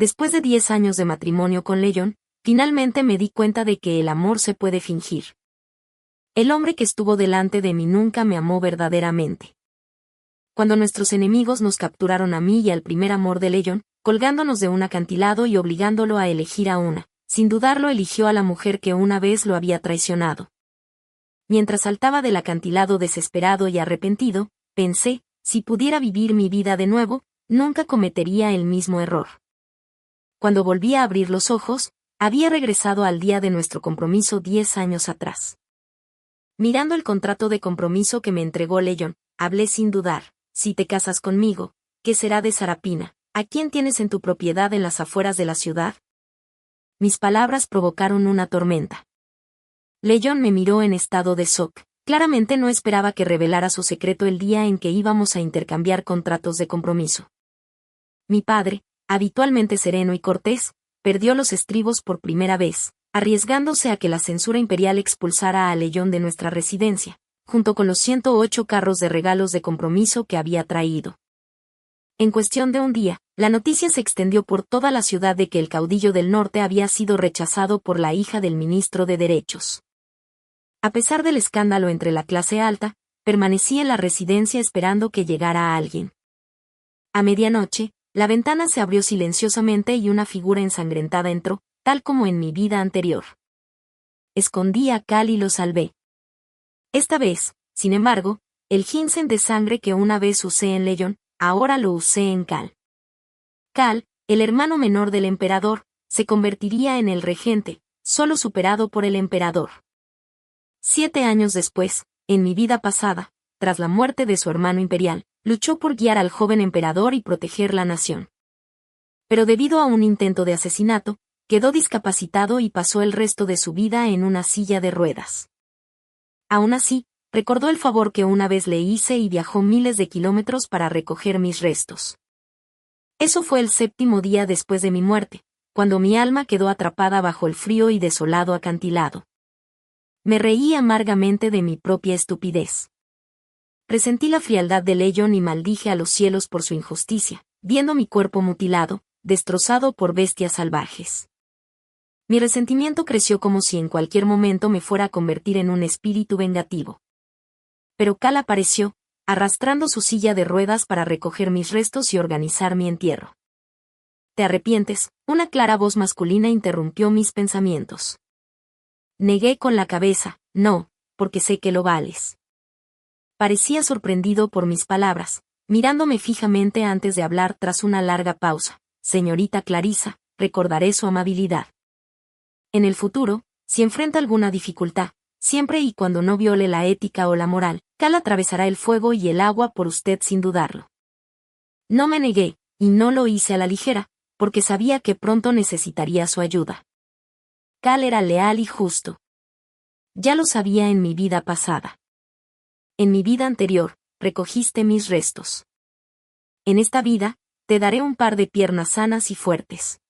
Después de 10 años de matrimonio con Leyon, finalmente me di cuenta de que el amor se puede fingir. El hombre que estuvo delante de mí nunca me amó verdaderamente. Cuando nuestros enemigos nos capturaron a mí y al primer amor de Leyon, colgándonos de un acantilado y obligándolo a elegir a una, sin dudarlo eligió a la mujer que una vez lo había traicionado. Mientras saltaba del acantilado desesperado y arrepentido, pensé, si pudiera vivir mi vida de nuevo, nunca cometería el mismo error. Cuando volví a abrir los ojos, había regresado al día de nuestro compromiso 10 años atrás. Mirando el contrato de compromiso que me entregó Leyon, hablé sin dudar: si te casas conmigo, ¿qué será de Sarapina, a quien tienes en tu propiedad en las afueras de la ciudad? Mis palabras provocaron una tormenta. Leyon me miró en estado de shock. Claramente no esperaba que revelara su secreto el día en que íbamos a intercambiar contratos de compromiso. Mi padre, habitualmente sereno y cortés, perdió los estribos por primera vez, arriesgándose a que la censura imperial expulsara a Leyon de nuestra residencia, junto con los 108 carros de regalos de compromiso que había traído. En cuestión de un día, la noticia se extendió por toda la ciudad de que el caudillo del norte había sido rechazado por la hija del ministro de Derechos. A pesar del escándalo entre la clase alta, permanecí en la residencia esperando que llegara alguien. A medianoche, la ventana se abrió silenciosamente y una figura ensangrentada entró, tal como en mi vida anterior. Escondí a Cal y lo salvé. Esta vez, sin embargo, el ginseng de sangre que una vez usé en Leyon, ahora lo usé en Cal. Cal, el hermano menor del emperador, se convertiría en el regente, solo superado por el emperador. 7 años después, en mi vida pasada, tras la muerte de su hermano imperial, luchó por guiar al joven emperador y proteger la nación. Pero debido a un intento de asesinato, quedó discapacitado y pasó el resto de su vida en una silla de ruedas. Aún así, recordó el favor que una vez le hice y viajó miles de kilómetros para recoger mis restos. Eso fue el 7º día después de mi muerte, cuando mi alma quedó atrapada bajo el frío y desolado acantilado. Me reí amargamente de mi propia estupidez. Presentí la frialdad de Leyon y maldije a los cielos por su injusticia, viendo mi cuerpo mutilado, destrozado por bestias salvajes. Mi resentimiento creció como si en cualquier momento me fuera a convertir en un espíritu vengativo. Pero Cal apareció, arrastrando su silla de ruedas para recoger mis restos y organizar mi entierro. ¿Te arrepientes? Una clara voz masculina interrumpió mis pensamientos. Negué con la cabeza: no, porque sé que lo vales. Parecía sorprendido por mis palabras, mirándome fijamente antes de hablar tras una larga pausa. Señorita Clarissa, recordaré su amabilidad. En el futuro, si enfrenta alguna dificultad, siempre y cuando no viole la ética o la moral, Cal atravesará el fuego y el agua por usted sin dudarlo. No me negué, y no lo hice a la ligera, porque sabía que pronto necesitaría su ayuda. Cal era leal y justo. Ya lo sabía en mi vida pasada. En mi vida anterior, recogiste mis restos. En esta vida, te daré un par de piernas sanas y fuertes.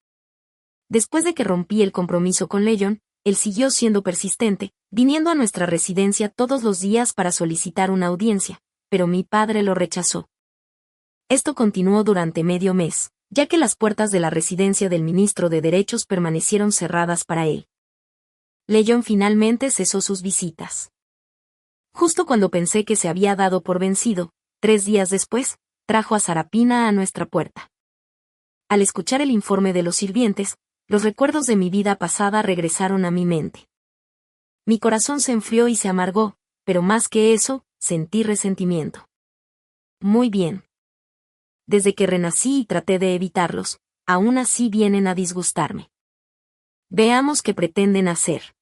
Después de que rompí el compromiso con Leyon, él siguió siendo persistente, viniendo a nuestra residencia todos los días para solicitar una audiencia, pero mi padre lo rechazó. Esto continuó durante medio mes, ya que las puertas de la residencia del ministro de Derechos permanecieron cerradas para él. Leyon finalmente cesó sus visitas. Justo cuando pensé que se había dado por vencido, 3 días después, trajo a Sarapina a nuestra puerta. Al escuchar el informe de los sirvientes, los recuerdos de mi vida pasada regresaron a mi mente. Mi corazón se enfrió y se amargó, pero más que eso, sentí resentimiento. Muy bien. Desde que renací y traté de evitarlos, aún así vienen a disgustarme. Veamos qué pretenden hacer.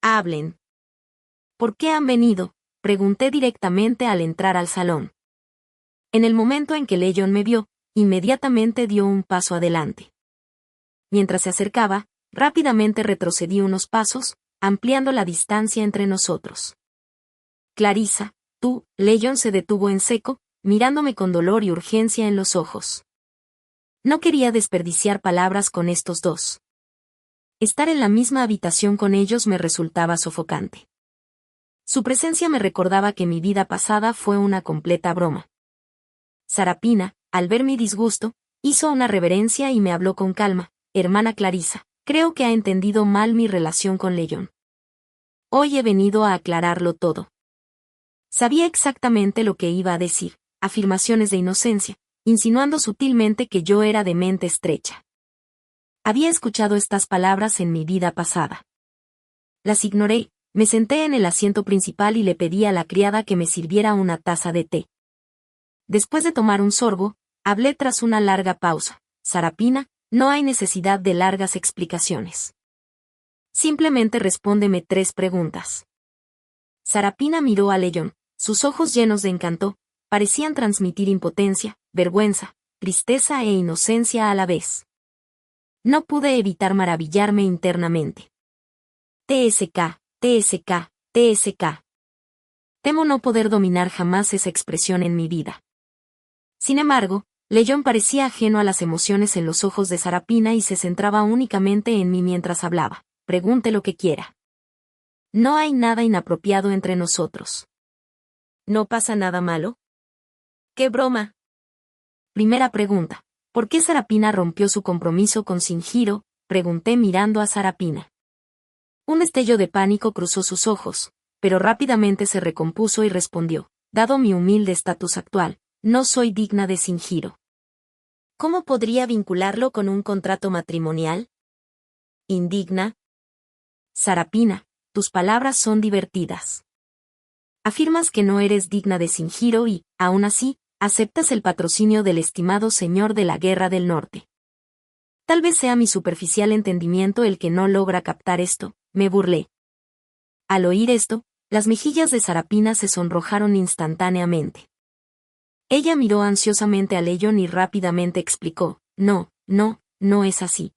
Hablen. ¿Por qué han venido?, pregunté directamente al entrar al salón. En el momento en que Leyon me vio, inmediatamente dio un paso adelante. Mientras se acercaba, rápidamente retrocedí unos pasos, ampliando la distancia entre nosotros. Clarissa, tú, Leyon se detuvo en seco, mirándome con dolor y urgencia en los ojos. No quería desperdiciar palabras con estos dos. Estar en la misma habitación con ellos me resultaba sofocante. Su presencia me recordaba que mi vida pasada fue una completa broma. Sarapina, al ver mi disgusto, Hizo una reverencia y me habló con calma. Hermana Clarissa, creo que ha entendido mal mi relación con Leon. Hoy he venido a aclararlo todo. Sabía exactamente lo que iba a decir, afirmaciones de inocencia, insinuando sutilmente que yo era de mente estrecha. Había escuchado estas palabras en mi vida pasada. Las ignoré, me senté en el asiento principal y le pedí a la criada que me sirviera una taza de té. Después de tomar un sorbo, hablé tras una larga pausa. Sarapina, no hay necesidad de largas explicaciones. Simplemente respóndeme 3 preguntas. Sarapina miró a Leon, sus ojos llenos de encanto, parecían transmitir impotencia, vergüenza, tristeza e inocencia a la vez. No pude evitar maravillarme internamente. TSK, TSK, TSK. Temo no poder dominar jamás esa expresión en mi vida. Sin embargo, Leon parecía ajeno a las emociones en los ojos de Sarapina y se centraba únicamente en mí mientras hablaba. Pregunte lo que quiera. No hay nada inapropiado entre nosotros. ¿No pasa nada malo? ¡Qué broma! Primera pregunta. ¿Por qué Sarapina rompió su compromiso con Shinjiro? Pregunté mirando a Sarapina. Un destello de pánico cruzó sus ojos, pero rápidamente se recompuso y respondió. Dado mi humilde estatus actual, no soy digna de Shinjiro. ¿Cómo podría vincularlo con un contrato matrimonial? ¿Indigna? Sarapina, tus palabras son divertidas. Afirmas que no eres digna de Shinjiro y, aún así, aceptas el patrocinio del estimado señor de la Guerra del Norte. Tal vez sea mi superficial entendimiento el que no logra captar esto, me burlé. Al oír esto, las mejillas de Sarapina se sonrojaron instantáneamente. Ella miró ansiosamente a Leon y rápidamente explicó, no es así.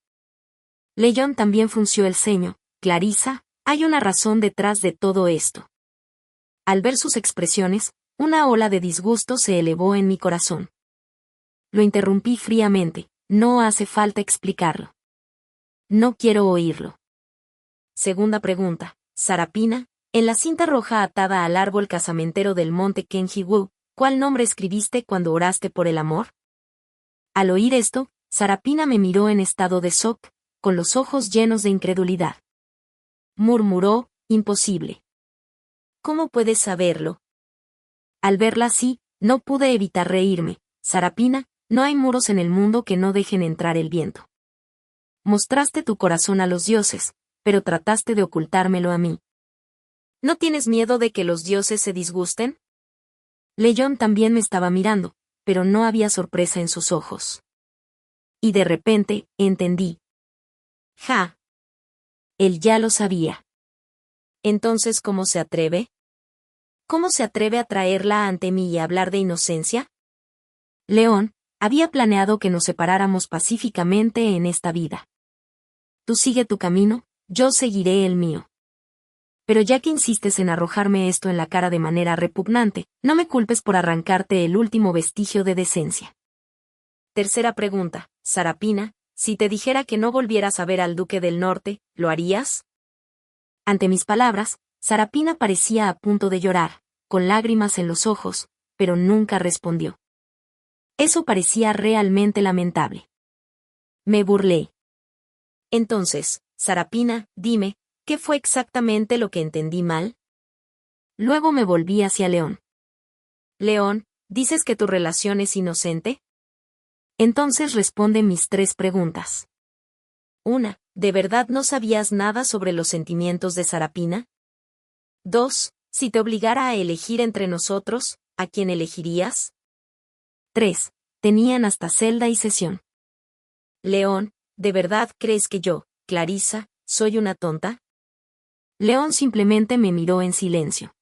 Leon también frunció el ceño. Clarissa, hay una razón detrás de todo esto. Al ver sus expresiones, una ola de disgusto se elevó en mi corazón. Lo interrumpí fríamente, no hace falta explicarlo. No quiero oírlo. Segunda pregunta, Sarapina, en la cinta roja atada al árbol casamentero del monte Kenji-wu, ¿cuál nombre escribiste cuando oraste por el amor? Al oír esto, Sarapina me miró en estado de shock, con los ojos llenos de incredulidad. Murmuró, imposible. ¿Cómo puedes saberlo? Al verla así, no pude evitar reírme. Sarapina, no hay muros en el mundo que no dejen entrar el viento. Mostraste tu corazón a los dioses, pero trataste de ocultármelo a mí. ¿No tienes miedo de que los dioses se disgusten? Leon también me estaba mirando, pero no había sorpresa en sus ojos. Y de repente, entendí. Ja. Él ya lo sabía. Entonces, ¿cómo se atreve? ¿Cómo se atreve a traerla ante mí y hablar de inocencia? León, había planeado que nos separáramos pacíficamente en esta vida. Tú sigue tu camino, yo seguiré el mío. Pero ya que insistes en arrojarme esto en la cara de manera repugnante, no me culpes por arrancarte el último vestigio de decencia. Tercera pregunta, Sarapina, si te dijera que no volvieras a ver al Duque del Norte, ¿lo harías? Ante mis palabras, Sarapina parecía a punto de llorar, con lágrimas en los ojos, pero nunca respondió. Eso parecía realmente lamentable. Me burlé. Entonces, Sarapina, dime, ¿qué fue exactamente lo que entendí mal? Luego me volví hacia León. León, ¿dices que tu relación es inocente? Entonces responde mis 3 preguntas. 1. ¿De verdad no sabías nada sobre los sentimientos de Sarapina? 2. Si te obligara a elegir entre nosotros, ¿a quién elegirías? 3. Tenían hasta celda y sesión. León, ¿de verdad crees que yo, Clarissa, soy una tonta? León simplemente me miró en silencio.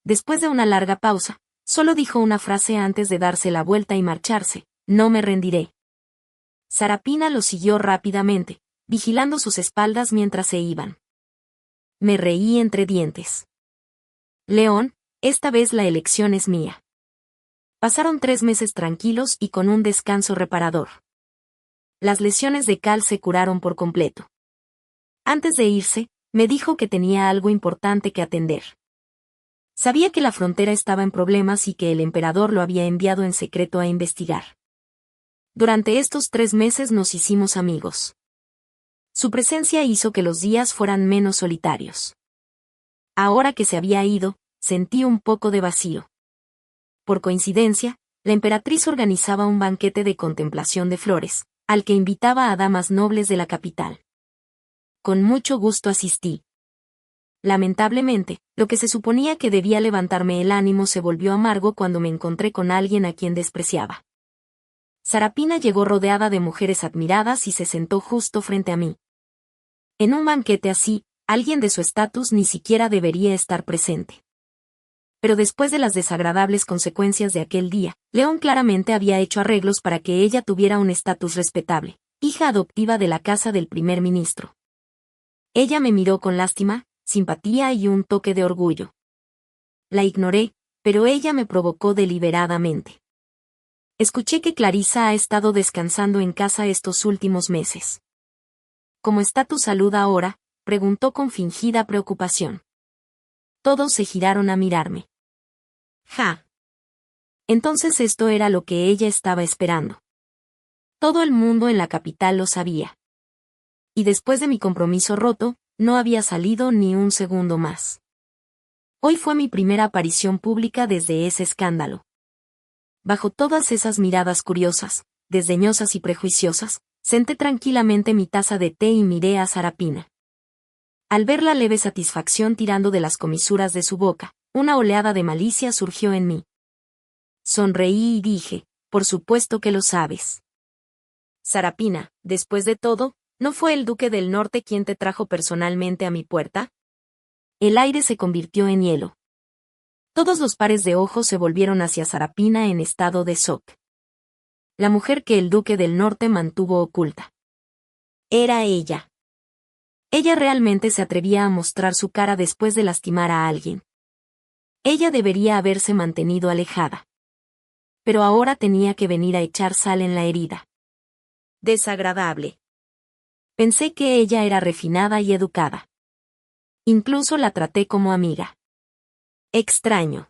Después de una larga pausa, solo dijo una frase antes de darse la vuelta y marcharse: no me rendiré. Sarapina lo siguió rápidamente, vigilando sus espaldas mientras se iban. Me reí entre dientes. León, esta vez la elección es mía. Pasaron 3 meses tranquilos y con un descanso reparador. Las lesiones de Cal se curaron por completo. Antes de irse, me dijo que tenía algo importante que atender. Sabía que la frontera estaba en problemas y que el emperador lo había enviado en secreto a investigar. Durante estos 3 meses nos hicimos amigos. Su presencia hizo que los días fueran menos solitarios. Ahora que se había ido, sentí un poco de vacío. Por coincidencia, la emperatriz organizaba un banquete de contemplación de flores, al que invitaba a damas nobles de la capital. Con mucho gusto asistí. Lamentablemente, lo que se suponía que debía levantarme el ánimo se volvió amargo cuando me encontré con alguien a quien despreciaba. Sarapina llegó rodeada de mujeres admiradas y se sentó justo frente a mí. En un banquete así, alguien de su estatus ni siquiera debería estar presente. Pero después de las desagradables consecuencias de aquel día, León claramente había hecho arreglos para que ella tuviera un estatus respetable, hija adoptiva de la casa del primer ministro. Ella me miró con lástima, simpatía y un toque de orgullo. La ignoré, pero ella me provocó deliberadamente. Escuché que Clarisa ha estado descansando en casa estos últimos meses. ¿Cómo está tu salud ahora?, preguntó con fingida preocupación. Todos se giraron a mirarme. Ja. Entonces esto era lo que ella estaba esperando. Todo el mundo en la capital lo sabía. Y después de mi compromiso roto, no había salido ni un segundo más. Hoy fue mi primera aparición pública desde ese escándalo. Bajo todas esas miradas curiosas, desdeñosas y prejuiciosas, senté tranquilamente mi taza de té y miré a Sarapina. Al ver la leve satisfacción tirando de las comisuras de su boca, una oleada de malicia surgió en mí. Sonreí y dije, por supuesto que lo sabes. Sarapina, después de todo, ¿no fue el Duque del Norte quien te trajo personalmente a mi puerta? El aire se convirtió en hielo. Todos los pares de ojos se volvieron hacia Sarapina en estado de shock. La mujer que el Duque del Norte mantuvo oculta. Era ella. Ella realmente se atrevía a mostrar su cara después de lastimar a alguien. Ella debería haberse mantenido alejada. Pero ahora tenía que venir a echar sal en la herida. Desagradable. Pensé que ella era refinada y educada. Incluso la traté como amiga. Extraño.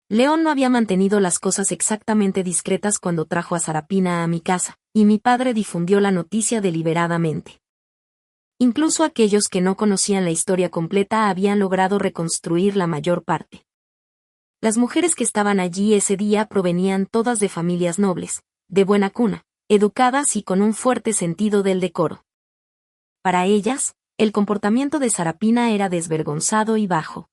León no había mantenido las cosas exactamente discretas cuando trajo a Sarapina a mi casa, y mi padre difundió la noticia deliberadamente. Incluso aquellos que no conocían la historia completa habían logrado reconstruir la mayor parte. Las mujeres que estaban allí ese día provenían todas de familias nobles, de buena cuna, educadas y con un fuerte sentido del decoro. Para ellas, el comportamiento de Sarapina era desvergonzado y bajo.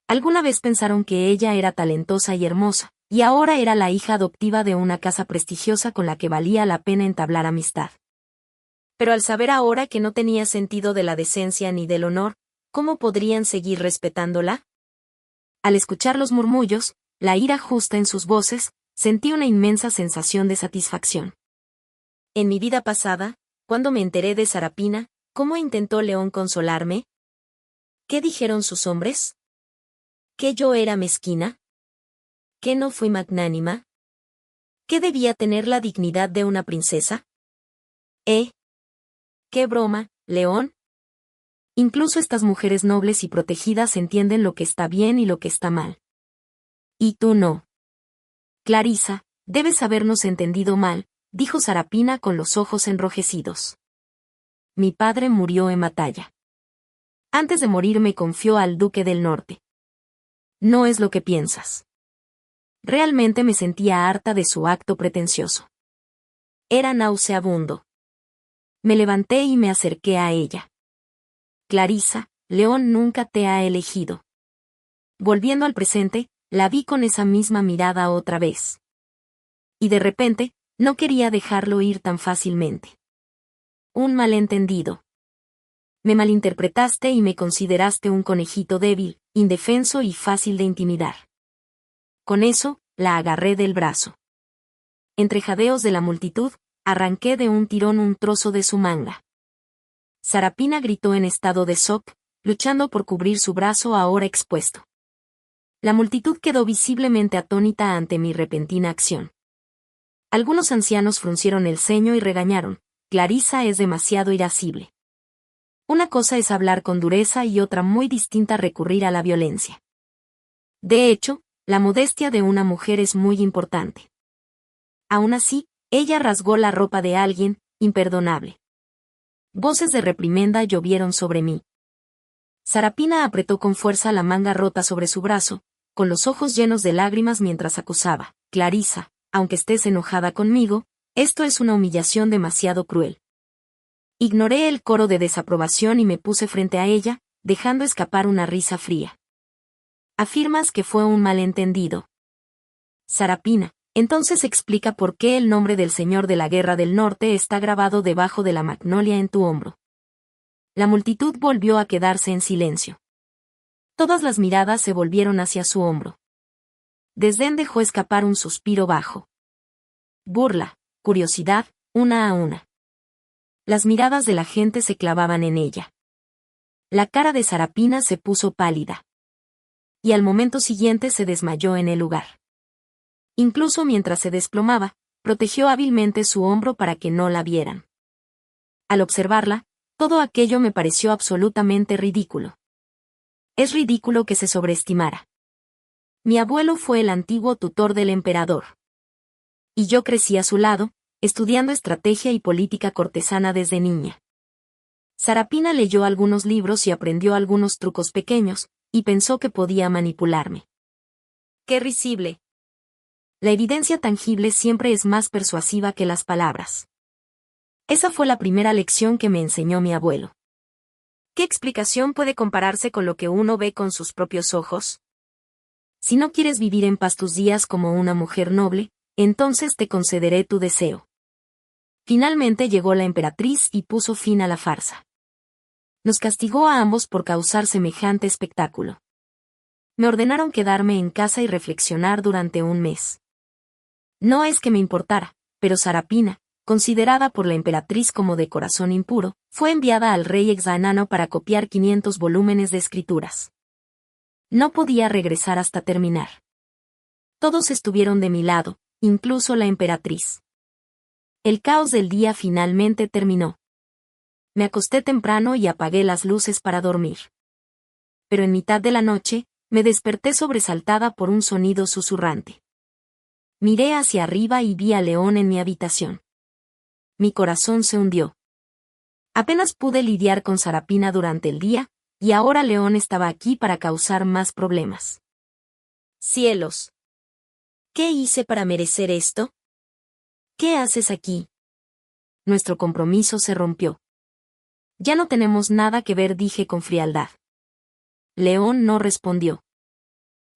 Alguna vez pensaron que ella era talentosa y hermosa, y ahora era la hija adoptiva de una casa prestigiosa con la que valía la pena entablar amistad. Pero al saber ahora que no tenía sentido de la decencia ni del honor, ¿cómo podrían seguir respetándola? Al escuchar los murmullos, la ira justa en sus voces, sentí una inmensa sensación de satisfacción. En mi vida pasada, cuando me enteré de Sarapina, ¿cómo intentó León consolarme? ¿Qué dijeron sus hombres? ¿Que yo era mezquina? ¿Que no fui magnánima? ¿Que debía tener la dignidad de una princesa? ¡Qué broma, León! Incluso estas mujeres nobles y protegidas entienden lo que está bien y lo que está mal. Y tú no. Clarisa, debes habernos entendido mal, dijo Sarapina con los ojos enrojecidos. Mi padre murió en batalla. Antes de morir me confió al Duque del Norte. No es lo que piensas. Realmente me sentía harta de su acto pretencioso. Era nauseabundo. Me levanté y me acerqué a ella. Clarisa, León nunca te ha elegido. Volviendo al presente, la vi con esa misma mirada otra vez. Y de repente, no quería dejarlo ir tan fácilmente. Un malentendido. Me malinterpretaste y me consideraste un conejito débil, indefenso y fácil de intimidar. Con eso, la agarré del brazo. Entre jadeos de la multitud, arranqué de un tirón un trozo de su manga. Sarapina gritó en estado de shock, luchando por cubrir su brazo ahora expuesto. La multitud quedó visiblemente atónita ante mi repentina acción. Algunos ancianos fruncieron el ceño y regañaron: Clarisa es demasiado irascible. Una cosa es hablar con dureza y otra muy distinta recurrir a la violencia. De hecho, la modestia de una mujer es muy importante. Aún así, Ella rasgó la ropa de alguien, imperdonable. Voces de reprimenda llovieron sobre mí. Sarapina apretó con fuerza la manga rota sobre su brazo, con los ojos llenos de lágrimas mientras acusaba: Clarisa, aunque estés enojada conmigo, esto es una humillación demasiado cruel. Ignoré el coro de desaprobación y me puse frente a ella, dejando escapar una risa fría. Afirmas que fue un malentendido. Sarapina, entonces explica por qué el nombre del Señor de la Guerra del Norte está grabado debajo de la magnolia en tu hombro. La multitud volvió a quedarse en silencio. Todas las miradas se volvieron hacia su hombro. Desdén dejó escapar un suspiro bajo. Burla, curiosidad, una a una. Las miradas de la gente se clavaban en ella. La cara de Sarapina se puso pálida. Y al momento siguiente se desmayó en el lugar. Incluso mientras se desplomaba, protegió hábilmente su hombro para que no la vieran. Al observarla, todo aquello me pareció absolutamente ridículo. Es ridículo que se sobreestimara. Mi abuelo fue el antiguo tutor del emperador. Y yo crecí a su lado, estudiando estrategia y política cortesana desde niña. Sarapina leyó algunos libros y aprendió algunos trucos pequeños, y pensó que podía manipularme. ¡Qué risible! La evidencia tangible siempre es más persuasiva que las palabras. Esa fue la primera lección que me enseñó mi abuelo. ¿Qué explicación puede compararse con lo que uno ve con sus propios ojos? Si no quieres vivir en paz tus días como una mujer noble, entonces te concederé tu deseo. Finalmente llegó la emperatriz y puso fin a la farsa. Nos castigó a ambos por causar semejante espectáculo. Me ordenaron quedarme en casa y reflexionar durante un mes. No es que me importara, pero Sarapina, considerada por la emperatriz como de corazón impuro, fue enviada al rey Exanano para copiar 500 volúmenes de escrituras. No podía regresar hasta terminar. Todos estuvieron de mi lado, incluso la emperatriz. El caos del día finalmente terminó. Me acosté temprano y apagué las luces para dormir. Pero en mitad de la noche, me desperté sobresaltada por un sonido susurrante. Miré hacia arriba y vi a León en mi habitación. Mi corazón se hundió. Apenas pude lidiar con Sarapina durante el día, y ahora León estaba aquí para causar más problemas. ¡Cielos! ¿Qué hice para merecer esto? ¿Qué haces aquí? Nuestro compromiso se rompió. Ya no tenemos nada que ver, dije con frialdad. León no respondió.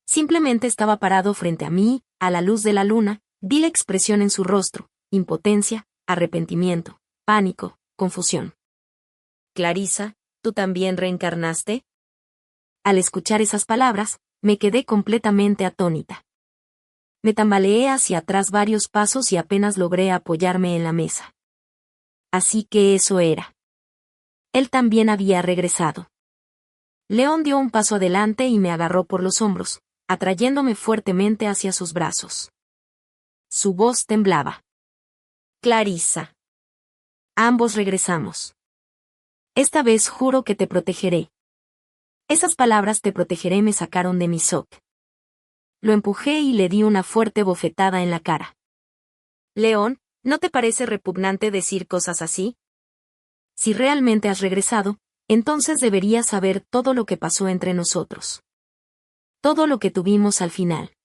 Simplemente estaba parado frente a mí, a la luz de la luna, vi la expresión en su rostro: impotencia, arrepentimiento, pánico, confusión. Clarisa, ¿tú también reencarnaste? Al escuchar esas palabras, me quedé completamente atónita. Me tambaleé hacia atrás varios pasos y apenas logré apoyarme en la mesa. Así que eso era. Él también había regresado. León dio un paso adelante y me agarró por los hombros, atrayéndome fuertemente hacia sus brazos. Su voz temblaba. Clarisa. Ambos regresamos. Esta vez juro que te protegeré. Esas palabras "te protegeré" me sacaron de mi shock. Lo empujé y le di una fuerte bofetada en la cara. León, ¿no te parece repugnante decir cosas así? Si realmente has regresado, entonces deberías saber todo lo que pasó entre nosotros. Todo lo que tuvimos al final.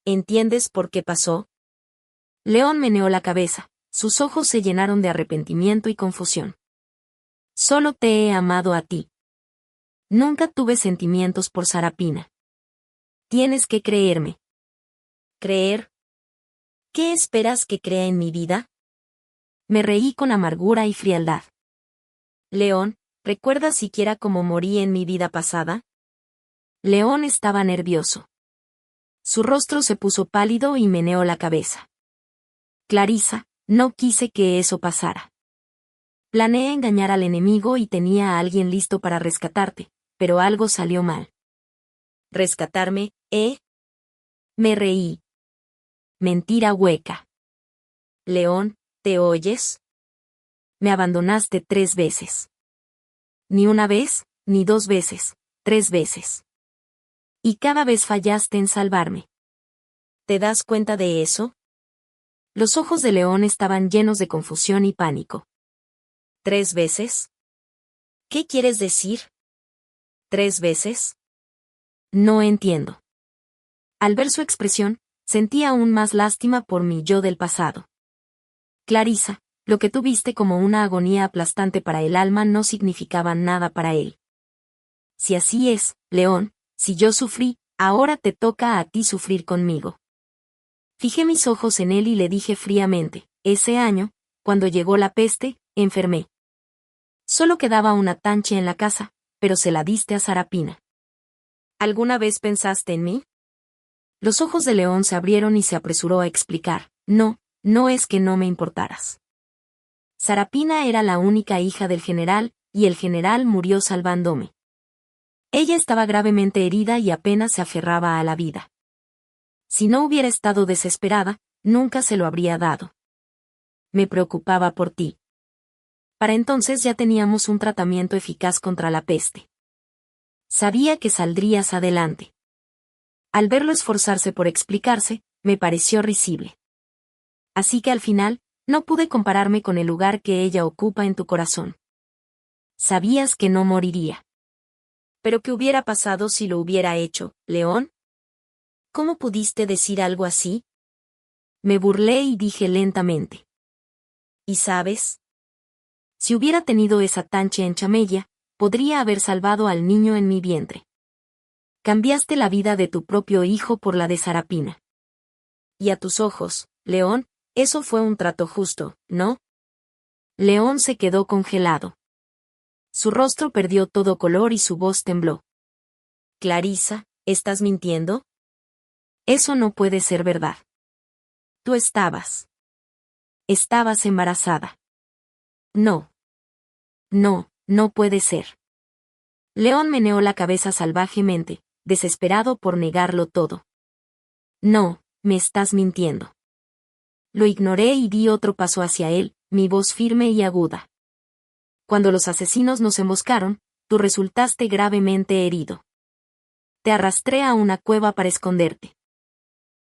¿Entiendes por qué pasó? León meneó la cabeza, sus ojos se llenaron de arrepentimiento y confusión. Solo te he amado a ti. Nunca tuve sentimientos por Sarapina. Tienes que creerme. ¿Creer? ¿Qué esperas que crea en mi vida? Me reí con amargura y frialdad. León, ¿recuerdas siquiera cómo morí en mi vida pasada? León estaba nervioso. Su rostro se puso pálido y meneó la cabeza. Clarisa, no quise que eso pasara. Planeé engañar al enemigo y tenía a alguien listo para rescatarte, pero algo salió mal. ¿Rescatarme, eh? Me reí. Mentira hueca. León, ¿te oyes? Me abandonaste 3 veces. Ni una vez, ni 2 veces, 3 veces. Y cada vez fallaste en salvarme. ¿Te das cuenta de eso? Los ojos de León estaban llenos de confusión y pánico. ¿3 veces? ¿Qué quieres decir? ¿3 veces? No entiendo. Al ver su expresión, sentí aún más lástima por mi yo del pasado. Clarisa, lo que tú viste como una agonía aplastante para el alma no significaba nada para él. Si así es, León, si yo sufrí, ahora te toca a ti sufrir conmigo. Fijé mis ojos en él y le dije fríamente, ese año, cuando llegó la peste, enfermé. Solo quedaba una tanche en la casa, pero se la diste a Sarapina. ¿Alguna vez pensaste en mí? Los ojos de León se abrieron y se apresuró a explicar, no, no es que no me importaras. Sarapina era la única hija del general, y el general murió salvándome. Ella estaba gravemente herida y apenas se aferraba a la vida. Si no hubiera estado desesperada, nunca se lo habría dado. Me preocupaba por ti. Para entonces ya teníamos un tratamiento eficaz contra la peste. Sabía que saldrías adelante. Al verlo esforzarse por explicarse, me pareció risible. Así que al final, no pude compararme con el lugar que ella ocupa en tu corazón. Sabías que no moriría. ¿Pero qué hubiera pasado si lo hubiera hecho, León? ¿Cómo pudiste decir algo así? Me burlé y dije lentamente. ¿Y sabes? Si hubiera tenido esa tanche en Chamella, podría haber salvado al niño en mi vientre. Cambiaste la vida de tu propio hijo por la de Sarapina. Y a tus ojos, León, eso fue un trato justo, ¿no? León se quedó congelado. Su rostro perdió todo color y su voz tembló. Clarisa, ¿estás mintiendo? Eso no puede ser verdad. Tú estabas embarazada. No. No, no puede ser. León meneó la cabeza salvajemente, desesperado por negarlo todo. No, me estás mintiendo. Lo ignoré y di otro paso hacia él, mi voz firme y aguda. Cuando los asesinos nos emboscaron, tú resultaste gravemente herido. Te arrastré a una cueva para esconderte.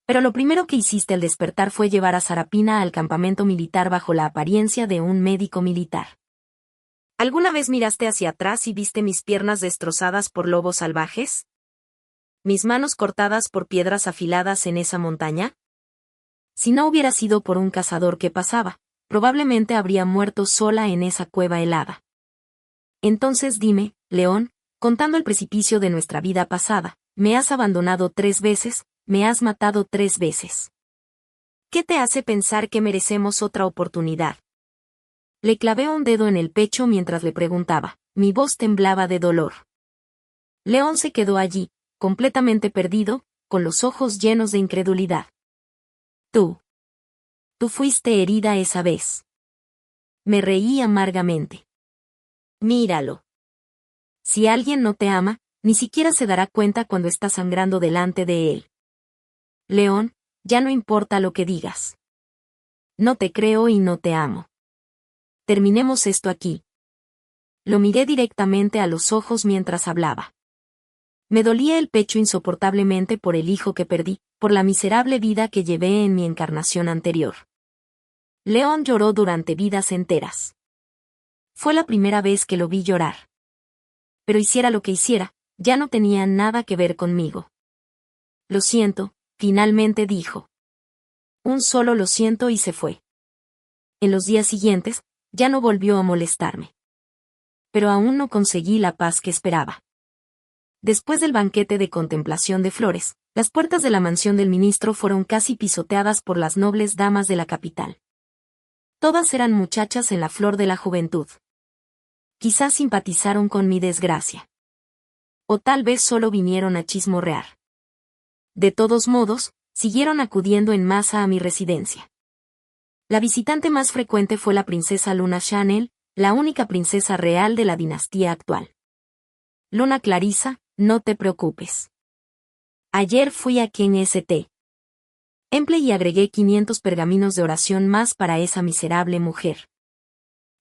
Pero lo primero que hiciste al despertar fue llevar a Sarapina al campamento militar bajo la apariencia de un médico militar. ¿Alguna vez miraste hacia atrás y viste mis piernas destrozadas por lobos salvajes? ¿Mis manos cortadas por piedras afiladas en esa montaña? Si no hubiera sido por un cazador que pasaba, probablemente habría muerto sola en esa cueva helada. Entonces dime, León, contando el precipicio de nuestra vida pasada, me has abandonado 3 veces, me has matado 3 veces. ¿Qué te hace pensar que merecemos otra oportunidad? Le clavé un dedo en el pecho mientras le preguntaba, mi voz temblaba de dolor. León se quedó allí, completamente perdido, con los ojos llenos de incredulidad. Tú fuiste herida esa vez. Me reí amargamente. Míralo. Si alguien no te ama, ni siquiera se dará cuenta cuando está sangrando delante de él. León, ya no importa lo que digas. No te creo y no te amo. Terminemos esto aquí. Lo miré directamente a los ojos mientras hablaba. Me dolía el pecho insoportablemente por el hijo que perdí, por la miserable vida que llevé en mi encarnación anterior. León lloró durante vidas enteras. Fue la primera vez que lo vi llorar. Pero hiciera lo que hiciera, ya no tenía nada que ver conmigo. Lo siento, finalmente dijo. Un solo lo siento y se fue. En los días siguientes, ya no volvió a molestarme. Pero aún no conseguí la paz que esperaba. Después del banquete de contemplación de flores, las puertas de la mansión del ministro fueron casi pisoteadas por las nobles damas de la capital. Todas eran muchachas en la flor de la juventud. Quizás simpatizaron con mi desgracia. O tal vez solo vinieron a chismorrear. De todos modos, siguieron acudiendo en masa a mi residencia. La visitante más frecuente fue la princesa Luna Chanel, la única princesa real de la dinastía actual. Luna Clarisa, no te preocupes. Ayer fui a quien St. Emple y agregué 500 pergaminos de oración más para esa miserable mujer.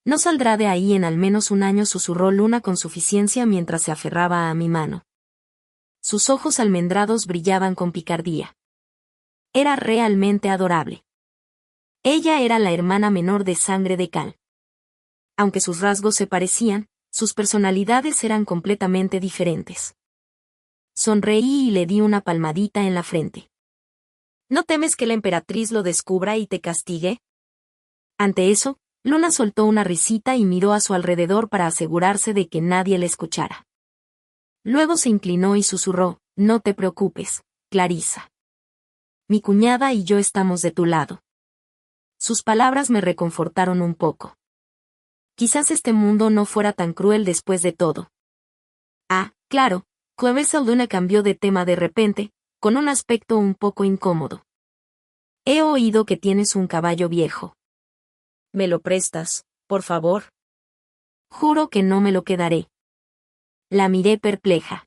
No saldrá de ahí en al menos un año, susurró Luna con suficiencia mientras se aferraba a mi mano. Sus ojos almendrados brillaban con picardía. Era realmente adorable. Ella era la hermana menor de sangre de Cal. Aunque sus rasgos se parecían, sus personalidades eran completamente diferentes. Sonreí y le di una palmadita en la frente. ¿No temes que la emperatriz lo descubra y te castigue? Ante eso, Luna soltó una risita y miró a su alrededor para asegurarse de que nadie le escuchara. Luego se inclinó y susurró, no te preocupes, Clarissa. Mi cuñada y yo estamos de tu lado. Sus palabras me reconfortaron un poco. Quizás este mundo no fuera tan cruel después de todo. Ah, claro, Clarissa. Luna cambió de tema de repente, con un aspecto un poco incómodo. He oído que tienes un caballo viejo. ¿Me lo prestas, por favor? Juro que no me lo quedaré. La miré perpleja.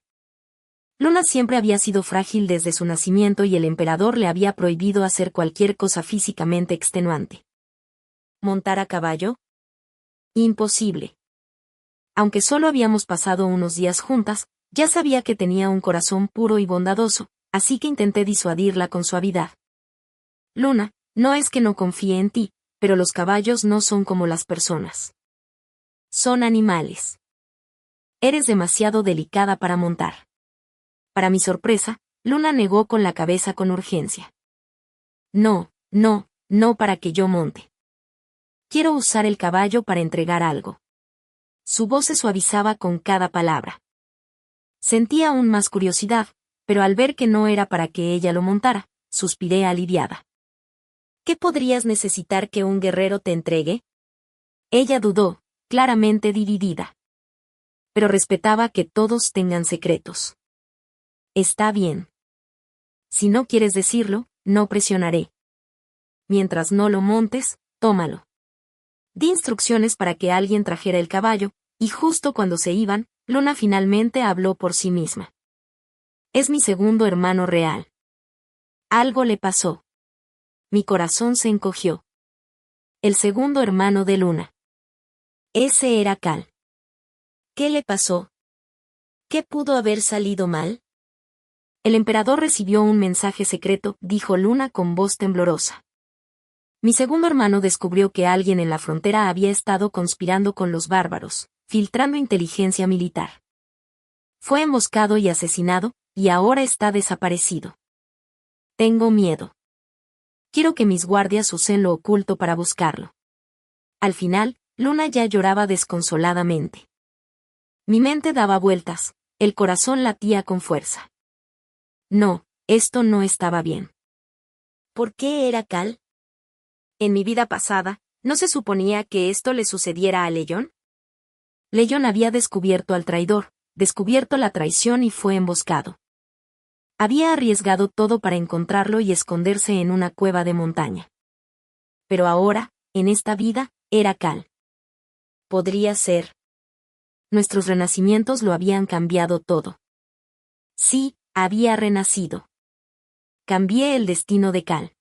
Luna siempre había sido frágil desde su nacimiento y el emperador le había prohibido hacer cualquier cosa físicamente extenuante. ¿Montar a caballo? Imposible. Aunque solo habíamos pasado unos días juntas, ya sabía que tenía un corazón puro y bondadoso, así que intenté disuadirla con suavidad. Luna, no es que no confíe en ti, pero los caballos no son como las personas. Son animales. Eres demasiado delicada para montar. Para mi sorpresa, Luna negó con la cabeza con urgencia. No, no, no para que yo monte. Quiero usar el caballo para entregar algo. Su voz se suavizaba con cada palabra. Sentía aún más curiosidad, pero al ver que no era para que ella lo montara, suspiré aliviada. ¿Qué podrías necesitar que un guerrero te entregue? Ella dudó, claramente dividida. Pero respetaba que todos tengan secretos. Está bien. Si no quieres decirlo, no presionaré. Mientras no lo montes, tómalo. Di instrucciones para que alguien trajera el caballo, y justo cuando se iban, Luna finalmente habló por sí misma. Es mi segundo hermano real. Algo le pasó. Mi corazón se encogió. El segundo hermano de Luna. Ese era Cal. ¿Qué le pasó? ¿Qué pudo haber salido mal? El emperador recibió un mensaje secreto, dijo Luna con voz temblorosa. Mi segundo hermano descubrió que alguien en la frontera había estado conspirando con los bárbaros, filtrando inteligencia militar. Fue emboscado y asesinado, y ahora está desaparecido. Tengo miedo. Quiero que mis guardias usen lo oculto para buscarlo. Al final, Luna ya lloraba desconsoladamente. Mi mente daba vueltas, el corazón latía con fuerza. No, esto no estaba bien. ¿Por qué era Cal? En mi vida pasada, ¿no se suponía que esto le sucediera a Leyon? Leyon había descubierto al traidor, descubierto la traición y fue emboscado. Había arriesgado todo para encontrarlo y esconderse en una cueva de montaña. Pero ahora, en esta vida, era Cal. Podría ser. Nuestros renacimientos lo habían cambiado todo. Sí, había renacido. Cambié el destino de Cal.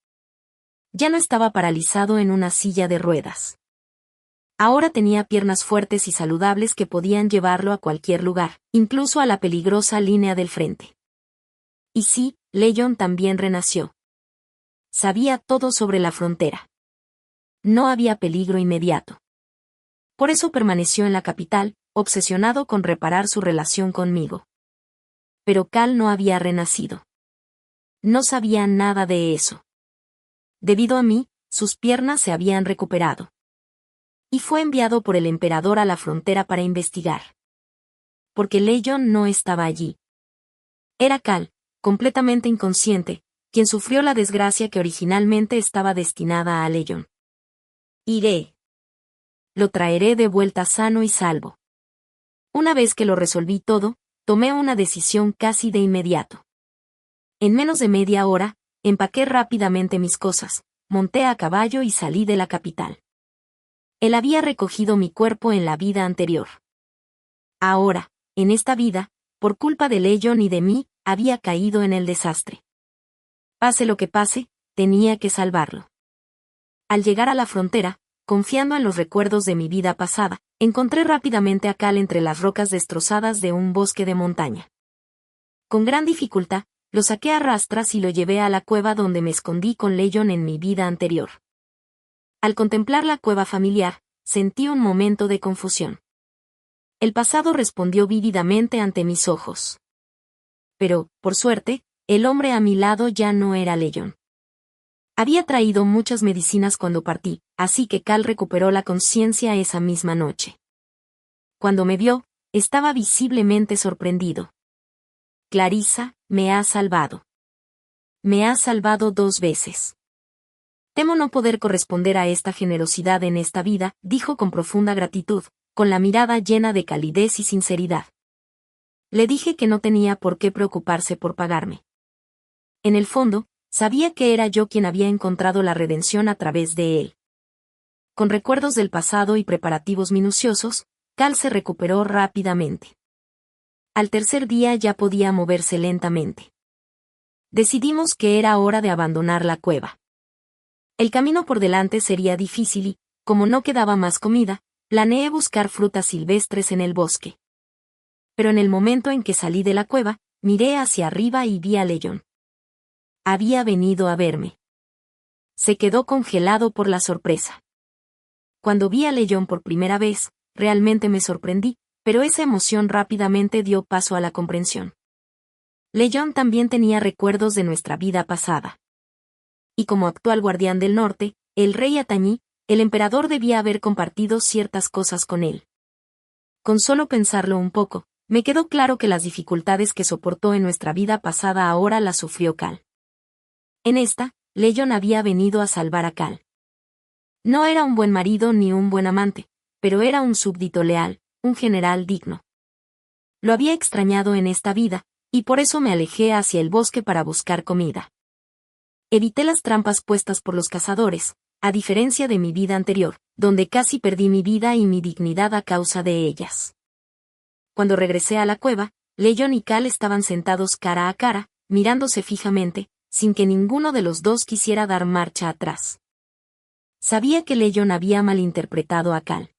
Ya no estaba paralizado en una silla de ruedas. Ahora tenía piernas fuertes y saludables que podían llevarlo a cualquier lugar, incluso a la peligrosa línea del frente. Y sí, Leyon también renació. Sabía todo sobre la frontera. No había peligro inmediato. Por eso permaneció en la capital, obsesionado con reparar su relación conmigo. Pero Cal no había renacido. No sabía nada de eso. Debido a mí, sus piernas se habían recuperado. Y fue enviado por el emperador a la frontera para investigar. Porque Leyon no estaba allí. Era Cal, completamente inconsciente, quien sufrió la desgracia que originalmente estaba destinada a Leyon. Iré. Lo traeré de vuelta sano y salvo. Una vez que lo resolví todo, tomé una decisión casi de inmediato. En menos de media hora, empaqué rápidamente mis cosas, monté a caballo y salí de la capital. Él había recogido mi cuerpo en la vida anterior. Ahora, en esta vida, por culpa de Leyon y de mí, había caído en el desastre. Pase lo que pase, tenía que salvarlo. Al llegar a la frontera, confiando en los recuerdos de mi vida pasada, encontré rápidamente a Cal entre las rocas destrozadas de un bosque de montaña. Con gran dificultad, lo saqué a rastras y lo llevé a la cueva donde me escondí con Leyon en mi vida anterior. Al contemplar la cueva familiar, sentí un momento de confusión. El pasado respondió vívidamente ante mis ojos. Pero, por suerte, el hombre a mi lado ya no era Leyon. Había traído muchas medicinas cuando partí, así que Cal recuperó la conciencia esa misma noche. Cuando me vio, estaba visiblemente sorprendido. Clarissa, me has salvado. Me has salvado 2 veces. Temo no poder corresponder a esta generosidad en esta vida, dijo con profunda gratitud, con la mirada llena de calidez y sinceridad. Le dije que no tenía por qué preocuparse por pagarme. En el fondo, sabía que era yo quien había encontrado la redención a través de él. Con recuerdos del pasado y preparativos minuciosos, Cal se recuperó rápidamente. Al tercer día ya podía moverse lentamente. Decidimos que era hora de abandonar la cueva. El camino por delante sería difícil y, como no quedaba más comida, planeé buscar frutas silvestres en el bosque. Pero en el momento en que salí de la cueva, miré hacia arriba y vi a Leyon. Había venido a verme. Se quedó congelado por la sorpresa. Cuando vi a Leyon por primera vez, realmente me sorprendí, pero esa emoción rápidamente dio paso a la comprensión. Leyon también tenía recuerdos de nuestra vida pasada. Y como actual guardián del norte, el rey Atañí, el emperador debía haber compartido ciertas cosas con él. Con solo pensarlo un poco, me quedó claro que las dificultades que soportó en nuestra vida pasada ahora las sufrió Cal. En esta, Leyon había venido a salvar a Cal. No era un buen marido ni un buen amante, pero era un súbdito leal, un general digno. Lo había extrañado en esta vida, y por eso me alejé hacia el bosque para buscar comida. Evité las trampas puestas por los cazadores, a diferencia de mi vida anterior, donde casi perdí mi vida y mi dignidad a causa de ellas. Cuando regresé a la cueva, Leyon y Cal estaban sentados cara a cara, mirándose fijamente, sin que ninguno de los dos quisiera dar marcha atrás. Sabía que Leyon había malinterpretado a Cal.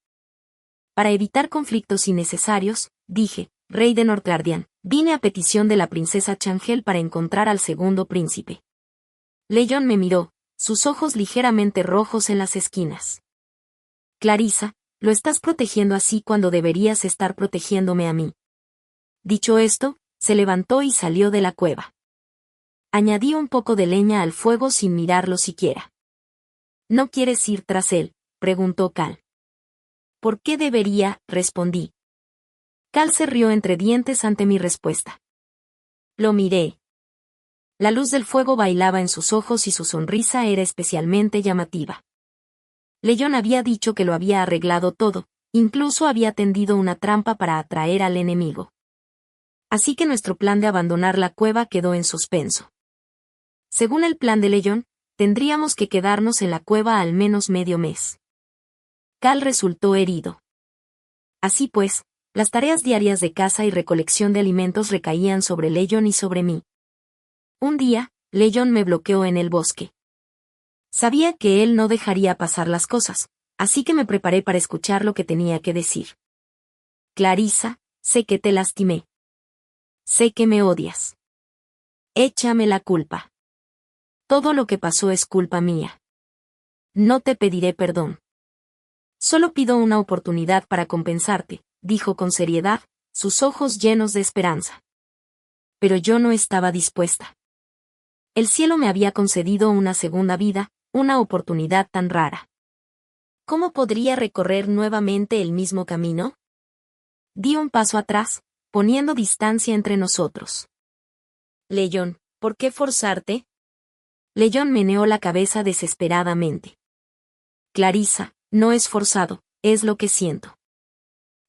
Para evitar conflictos innecesarios, dije, rey de Nortgardian, vine a petición de la princesa Changel para encontrar al segundo príncipe. Leyon me miró, sus ojos ligeramente rojos en las esquinas. Clarissa, lo estás protegiendo así cuando deberías estar protegiéndome a mí. Dicho esto, se levantó y salió de la cueva. Añadí un poco de leña al fuego sin mirarlo siquiera. ¿No quieres ir tras él?, preguntó Cal. ¿Por qué debería?, respondí. Cal se rió entre dientes ante mi respuesta. Lo miré. La luz del fuego bailaba en sus ojos y su sonrisa era especialmente llamativa. Leyon había dicho que lo había arreglado todo, incluso había tendido una trampa para atraer al enemigo. Así que nuestro plan de abandonar la cueva quedó en suspenso. Según el plan de Leyon, tendríamos que quedarnos en la cueva al menos medio mes. Cal resultó herido. Así pues, las tareas diarias de caza y recolección de alimentos recaían sobre Leyon y sobre mí. Un día, Leyon me bloqueó en el bosque. Sabía que él no dejaría pasar las cosas, así que me preparé para escuchar lo que tenía que decir. Clarissa, sé que te lastimé. Sé que me odias. Échame la culpa. Todo lo que pasó es culpa mía. No te pediré perdón. Solo pido una oportunidad para compensarte, dijo con seriedad, sus ojos llenos de esperanza. Pero yo no estaba dispuesta. El cielo me había concedido una segunda vida, una oportunidad tan rara. ¿Cómo podría recorrer nuevamente el mismo camino? Di un paso atrás, poniendo distancia entre nosotros. Leyon, ¿por qué forzarte? Leyon meneó la cabeza desesperadamente. Clarissa, no es forzado, es lo que siento.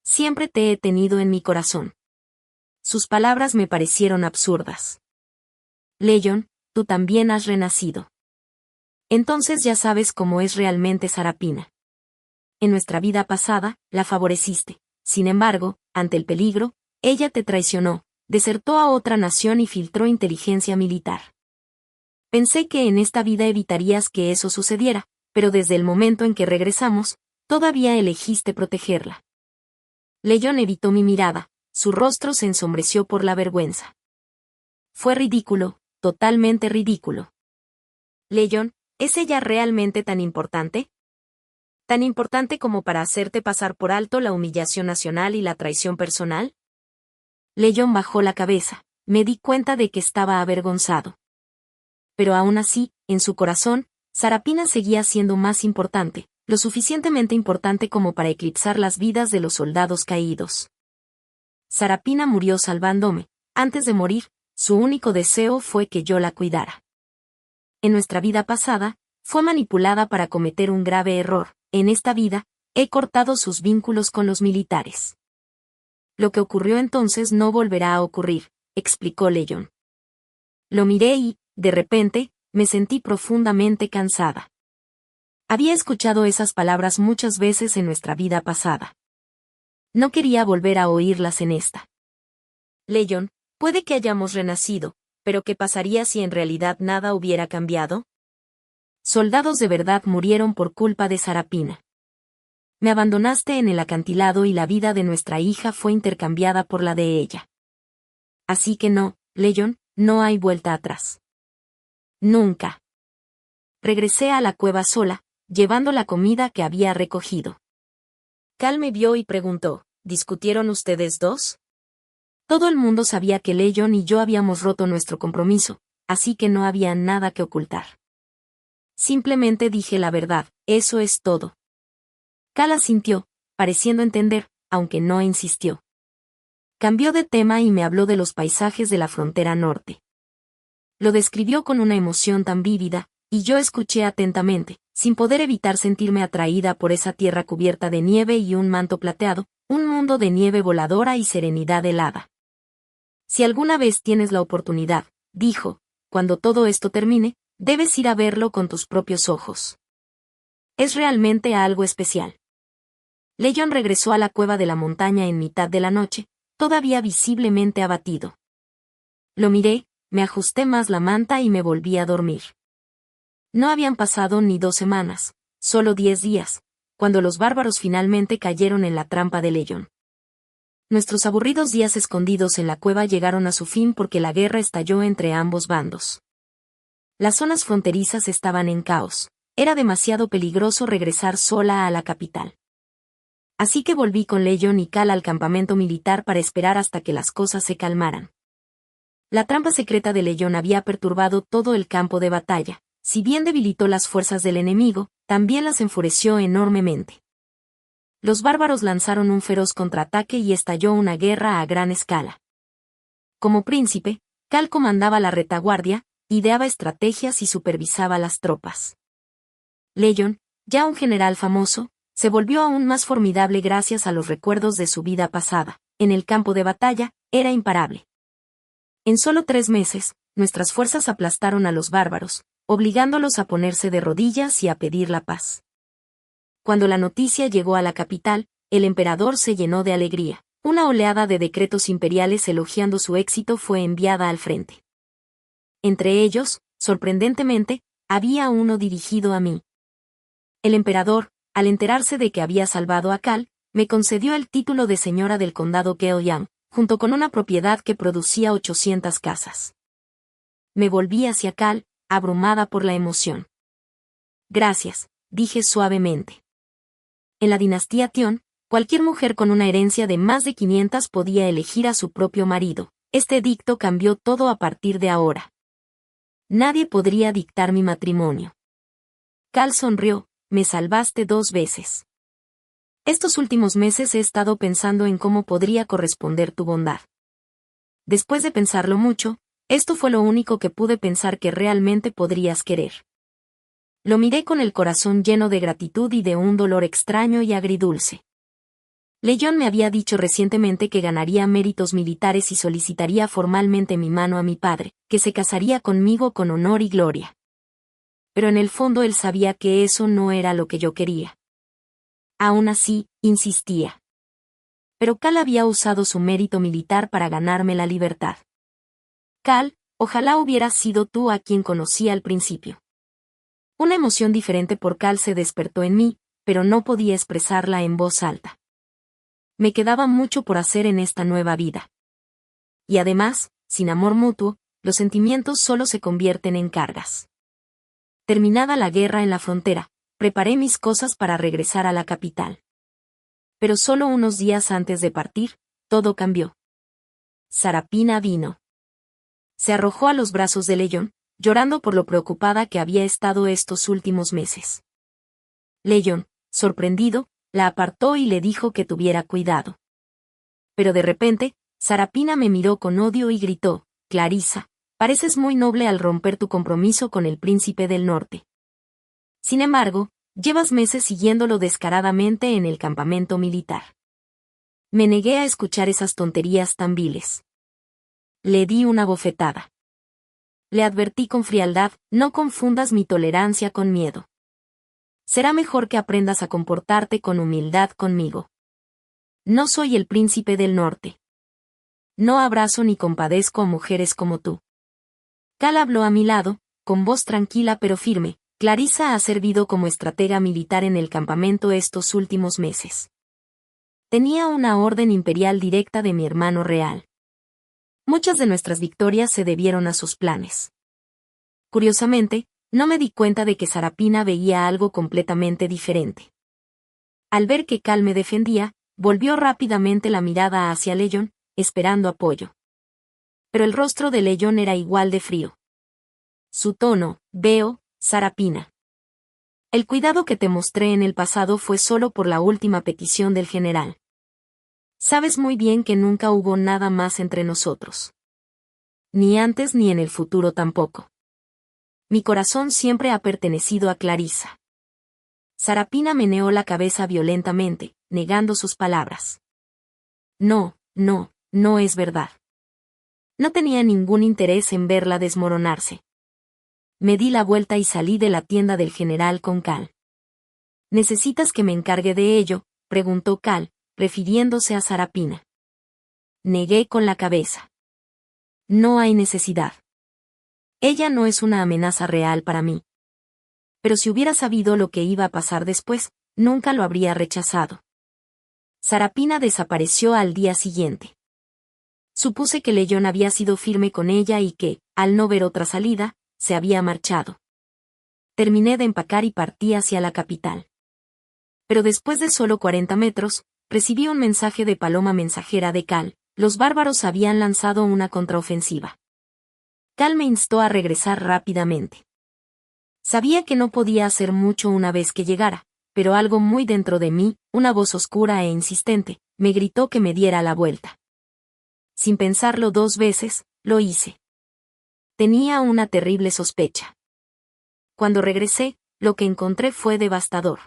Siempre te he tenido en mi corazón. Sus palabras me parecieron absurdas. Leyon, tú también has renacido. Entonces ya sabes cómo es realmente Sarapina. En nuestra vida pasada, la favoreciste. Sin embargo, ante el peligro, ella te traicionó, desertó a otra nación y filtró inteligencia militar. Pensé que en esta vida evitarías que eso sucediera, pero desde el momento en que regresamos, todavía elegiste protegerla. Leyon evitó mi mirada, su rostro se ensombreció por la vergüenza. Fue ridículo, totalmente ridículo. Leyon, ¿es ella realmente tan importante? ¿Tan importante como para hacerte pasar por alto la humillación nacional y la traición personal? Leyon bajó la cabeza. Me di cuenta de que estaba avergonzado. Pero aún así, en su corazón, Sarapina seguía siendo más importante, lo suficientemente importante como para eclipsar las vidas de los soldados caídos. Sarapina murió salvándome. Antes de morir, su único deseo fue que yo la cuidara. En nuestra vida pasada, fue manipulada para cometer un grave error. En esta vida, he cortado sus vínculos con los militares. Lo que ocurrió entonces no volverá a ocurrir, explicó Leyon. Lo miré y, de repente, me sentí profundamente cansada. Había escuchado esas palabras muchas veces en nuestra vida pasada. No quería volver a oírlas en esta. Leyon, puede que hayamos renacido, pero ¿qué pasaría si en realidad nada hubiera cambiado? Soldados de verdad murieron por culpa de Sarapina. Me abandonaste en el acantilado y la vida de nuestra hija fue intercambiada por la de ella. Así que no, Leyon, no hay vuelta atrás. Nunca. Regresé a la cueva sola, llevando la comida que había recogido. Cal me vio y preguntó, ¿discutieron ustedes dos? Todo el mundo sabía que Leyon y yo habíamos roto nuestro compromiso, así que no había nada que ocultar. Simplemente dije la verdad, eso es todo. Cal asintió, pareciendo entender, aunque no insistió. Cambió de tema y me habló de los paisajes de la frontera norte. Lo describió con una emoción tan vívida, y yo escuché atentamente, sin poder evitar sentirme atraída por esa tierra cubierta de nieve y un manto plateado, un mundo de nieve voladora y serenidad helada. Si alguna vez tienes la oportunidad, dijo, cuando todo esto termine, debes ir a verlo con tus propios ojos. Es realmente algo especial. Leyon regresó a la cueva de la montaña en mitad de la noche, todavía visiblemente abatido. Lo miré, me ajusté más la manta y me volví a dormir. No habían pasado ni 2 semanas, solo 10 días, cuando los bárbaros finalmente cayeron en la trampa de Leyon. Nuestros aburridos días escondidos en la cueva llegaron a su fin porque la guerra estalló entre ambos bandos. Las zonas fronterizas estaban en caos, era demasiado peligroso regresar sola a la capital. Así que volví con Leyon y Cal al campamento militar para esperar hasta que las cosas se calmaran. La trampa secreta de Leyon había perturbado todo el campo de batalla. Si bien debilitó las fuerzas del enemigo, también las enfureció enormemente. Los bárbaros lanzaron un feroz contraataque y estalló una guerra a gran escala. Como príncipe, Cal comandaba la retaguardia, ideaba estrategias y supervisaba las tropas. Leyon, ya un general famoso, se volvió aún más formidable gracias a los recuerdos de su vida pasada. En el campo de batalla, era imparable. En solo 3 meses, nuestras fuerzas aplastaron a los bárbaros, obligándolos a ponerse de rodillas y a pedir la paz. Cuando la noticia llegó a la capital, el emperador se llenó de alegría. Una oleada de decretos imperiales elogiando su éxito fue enviada al frente. Entre ellos, sorprendentemente, había uno dirigido a mí. El emperador, al enterarse de que había salvado a Cal, me concedió el título de señora del condado Geoyang, junto con una propiedad que producía 800 casas. Me volví hacia Cal, abrumada por la emoción. Gracias, dije suavemente. En la dinastía Tión, cualquier mujer con una herencia de más de 500 podía elegir a su propio marido. Este edicto cambió todo a partir de ahora. Nadie podría dictar mi matrimonio. Cal sonrió, me salvaste 2 veces. Estos últimos meses he estado pensando en cómo podría corresponder tu bondad. Después de pensarlo mucho, esto fue lo único que pude pensar que realmente podrías querer. Lo miré con el corazón lleno de gratitud y de un dolor extraño y agridulce. Leyon me había dicho recientemente que ganaría méritos militares y solicitaría formalmente mi mano a mi padre, que se casaría conmigo con honor y gloria. Pero en el fondo él sabía que eso no era lo que yo quería. Aún así, insistía. Pero Cal había usado su mérito militar para ganarme la libertad. Cal, ojalá hubieras sido tú a quien conocí al principio. Una emoción diferente por Cal se despertó en mí, pero no podía expresarla en voz alta. Me quedaba mucho por hacer en esta nueva vida. Y además, sin amor mutuo, los sentimientos solo se convierten en cargas. Terminada la guerra en la frontera, preparé mis cosas para regresar a la capital. Pero solo unos días antes de partir, todo cambió. Sarapina vino. Se arrojó a los brazos de Leyón, llorando por lo preocupada que había estado estos últimos meses. Leyón, sorprendido, la apartó y le dijo que tuviera cuidado. Pero de repente, Sarapina me miró con odio y gritó: «Clarisa, pareces muy noble al romper tu compromiso con el príncipe del norte. Sin embargo, llevas meses siguiéndolo descaradamente en el campamento militar». Me negué a escuchar esas tonterías tan viles. Le di una bofetada. Le advertí con frialdad: «No confundas mi tolerancia con miedo. Será mejor que aprendas a comportarte con humildad conmigo. No soy el príncipe del norte. No abrazo ni compadezco a mujeres como tú». Cal habló a mi lado, con voz tranquila pero firme: «Clarisa ha servido como estratega militar en el campamento estos últimos meses. Tenía una orden imperial directa de mi hermano real. Muchas de nuestras victorias se debieron a sus planes». Curiosamente, no me di cuenta de que Sarapina veía algo completamente diferente. Al ver que Cal me defendía, volvió rápidamente la mirada hacia Leyón, esperando apoyo. Pero el rostro de Leyón era igual de frío. Su tono: «Veo, Sarapina. El cuidado que te mostré en el pasado fue solo por la última petición del general. Sabes muy bien que nunca hubo nada más entre nosotros. Ni antes ni en el futuro tampoco. Mi corazón siempre ha pertenecido a Clarisa». Sarapina meneó la cabeza violentamente, negando sus palabras. «No, no, no es verdad». No tenía ningún interés en verla desmoronarse. Me di la vuelta y salí de la tienda del general con Cal. «¿Necesitas que me encargue de ello?», preguntó Cal, refiriéndose a Sarapina. Negué con la cabeza. «No hay necesidad. Ella no es una amenaza real para mí. Pero si hubiera sabido lo que iba a pasar después, nunca lo habría rechazado». Sarapina desapareció al día siguiente. Supuse que Leyón había sido firme con ella y que, al no ver otra salida, se había marchado. Terminé de empacar y partí hacia la capital. Pero después de solo 40 metros, recibí un mensaje de paloma mensajera de Cal: los bárbaros habían lanzado una contraofensiva. Cal me instó a regresar rápidamente. Sabía que no podía hacer mucho una vez que llegara, pero algo muy dentro de mí, una voz oscura e insistente, me gritó que me diera la vuelta. Sin pensarlo 2 veces, lo hice. Tenía una terrible sospecha. Cuando regresé, lo que encontré fue devastador.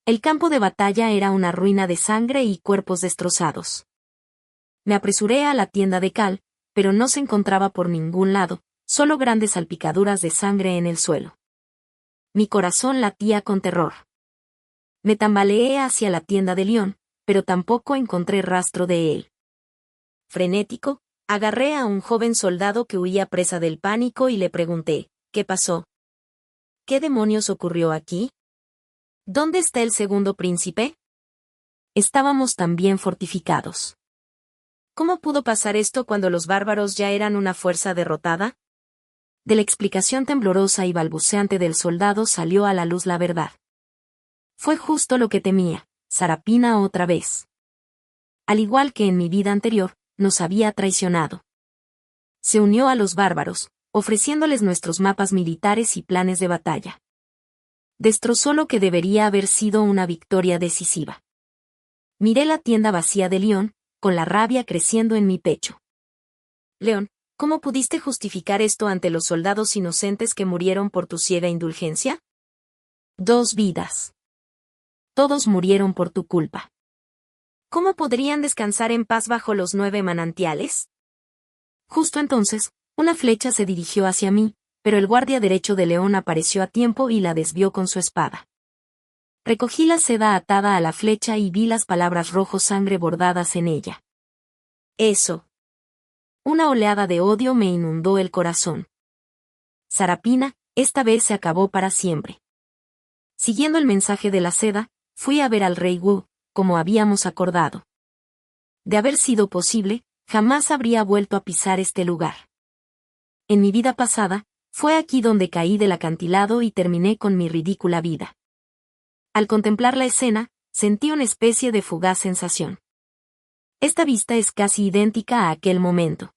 El campo de batalla era una ruina de sangre y cuerpos destrozados. Me apresuré a la tienda de Cal, pero no se encontraba por ningún lado, solo grandes salpicaduras de sangre en el suelo. Mi corazón latía con terror. Me tambaleé hacia la tienda de León, pero tampoco encontré rastro de él. Frenético, agarré a un joven soldado que huía presa del pánico y le pregunté: «¿Qué pasó? ¿Qué demonios ocurrió aquí? ¿Dónde está el segundo príncipe?». Estábamos también fortificados. ¿Cómo pudo pasar esto cuando los bárbaros ya eran una fuerza derrotada? De la explicación temblorosa y balbuceante del soldado salió a la luz la verdad. Fue justo lo que temía: Sarapina otra vez. Al igual que en mi vida anterior, nos había traicionado. Se unió a los bárbaros, ofreciéndoles nuestros mapas militares y planes de batalla. Destrozó lo que debería haber sido una victoria decisiva. Miré la tienda vacía de León, con la rabia creciendo en mi pecho. «León, ¿cómo pudiste justificar esto ante los soldados inocentes que murieron por tu ciega indulgencia? 2 vidas. Todos murieron por tu culpa. ¿Cómo podrían descansar en paz bajo los 9 manantiales?». Justo entonces, una flecha se dirigió hacia mí, pero el guardia derecho de León apareció a tiempo y la desvió con su espada. Recogí la seda atada a la flecha y vi las palabras rojo sangre bordadas en ella. «Eso». Una oleada de odio me inundó el corazón. Sarapina, esta vez se acabó para siempre. Siguiendo el mensaje de la seda, fui a ver al rey Wu, como habíamos acordado. De haber sido posible, jamás habría vuelto a pisar este lugar. En mi vida pasada, fue aquí donde caí del acantilado y terminé con mi ridícula vida. Al contemplar la escena, sentí una especie de fugaz sensación. Esta vista es casi idéntica a aquel momento.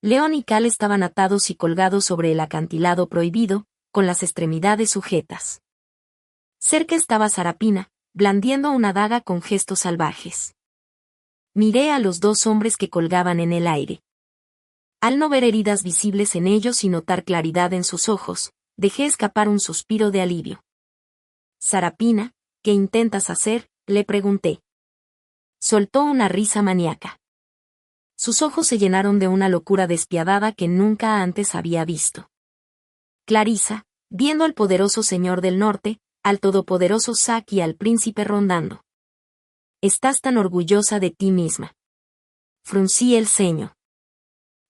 León y Cal estaban atados y colgados sobre el acantilado prohibido, con las extremidades sujetas. Cerca estaba Sarapina, blandiendo una daga con gestos salvajes. Miré a los dos hombres que colgaban en el aire. Al no ver heridas visibles en ellos y notar claridad en sus ojos, dejé escapar un suspiro de alivio. Sarapina, ¿qué intentas hacer?, le pregunté. Soltó una risa maníaca. Sus ojos se llenaron de una locura despiadada que nunca antes había visto. Clarissa, viendo al poderoso señor del norte, al todopoderoso Zack y al príncipe rondando. Estás tan orgullosa de ti misma. Fruncí el ceño.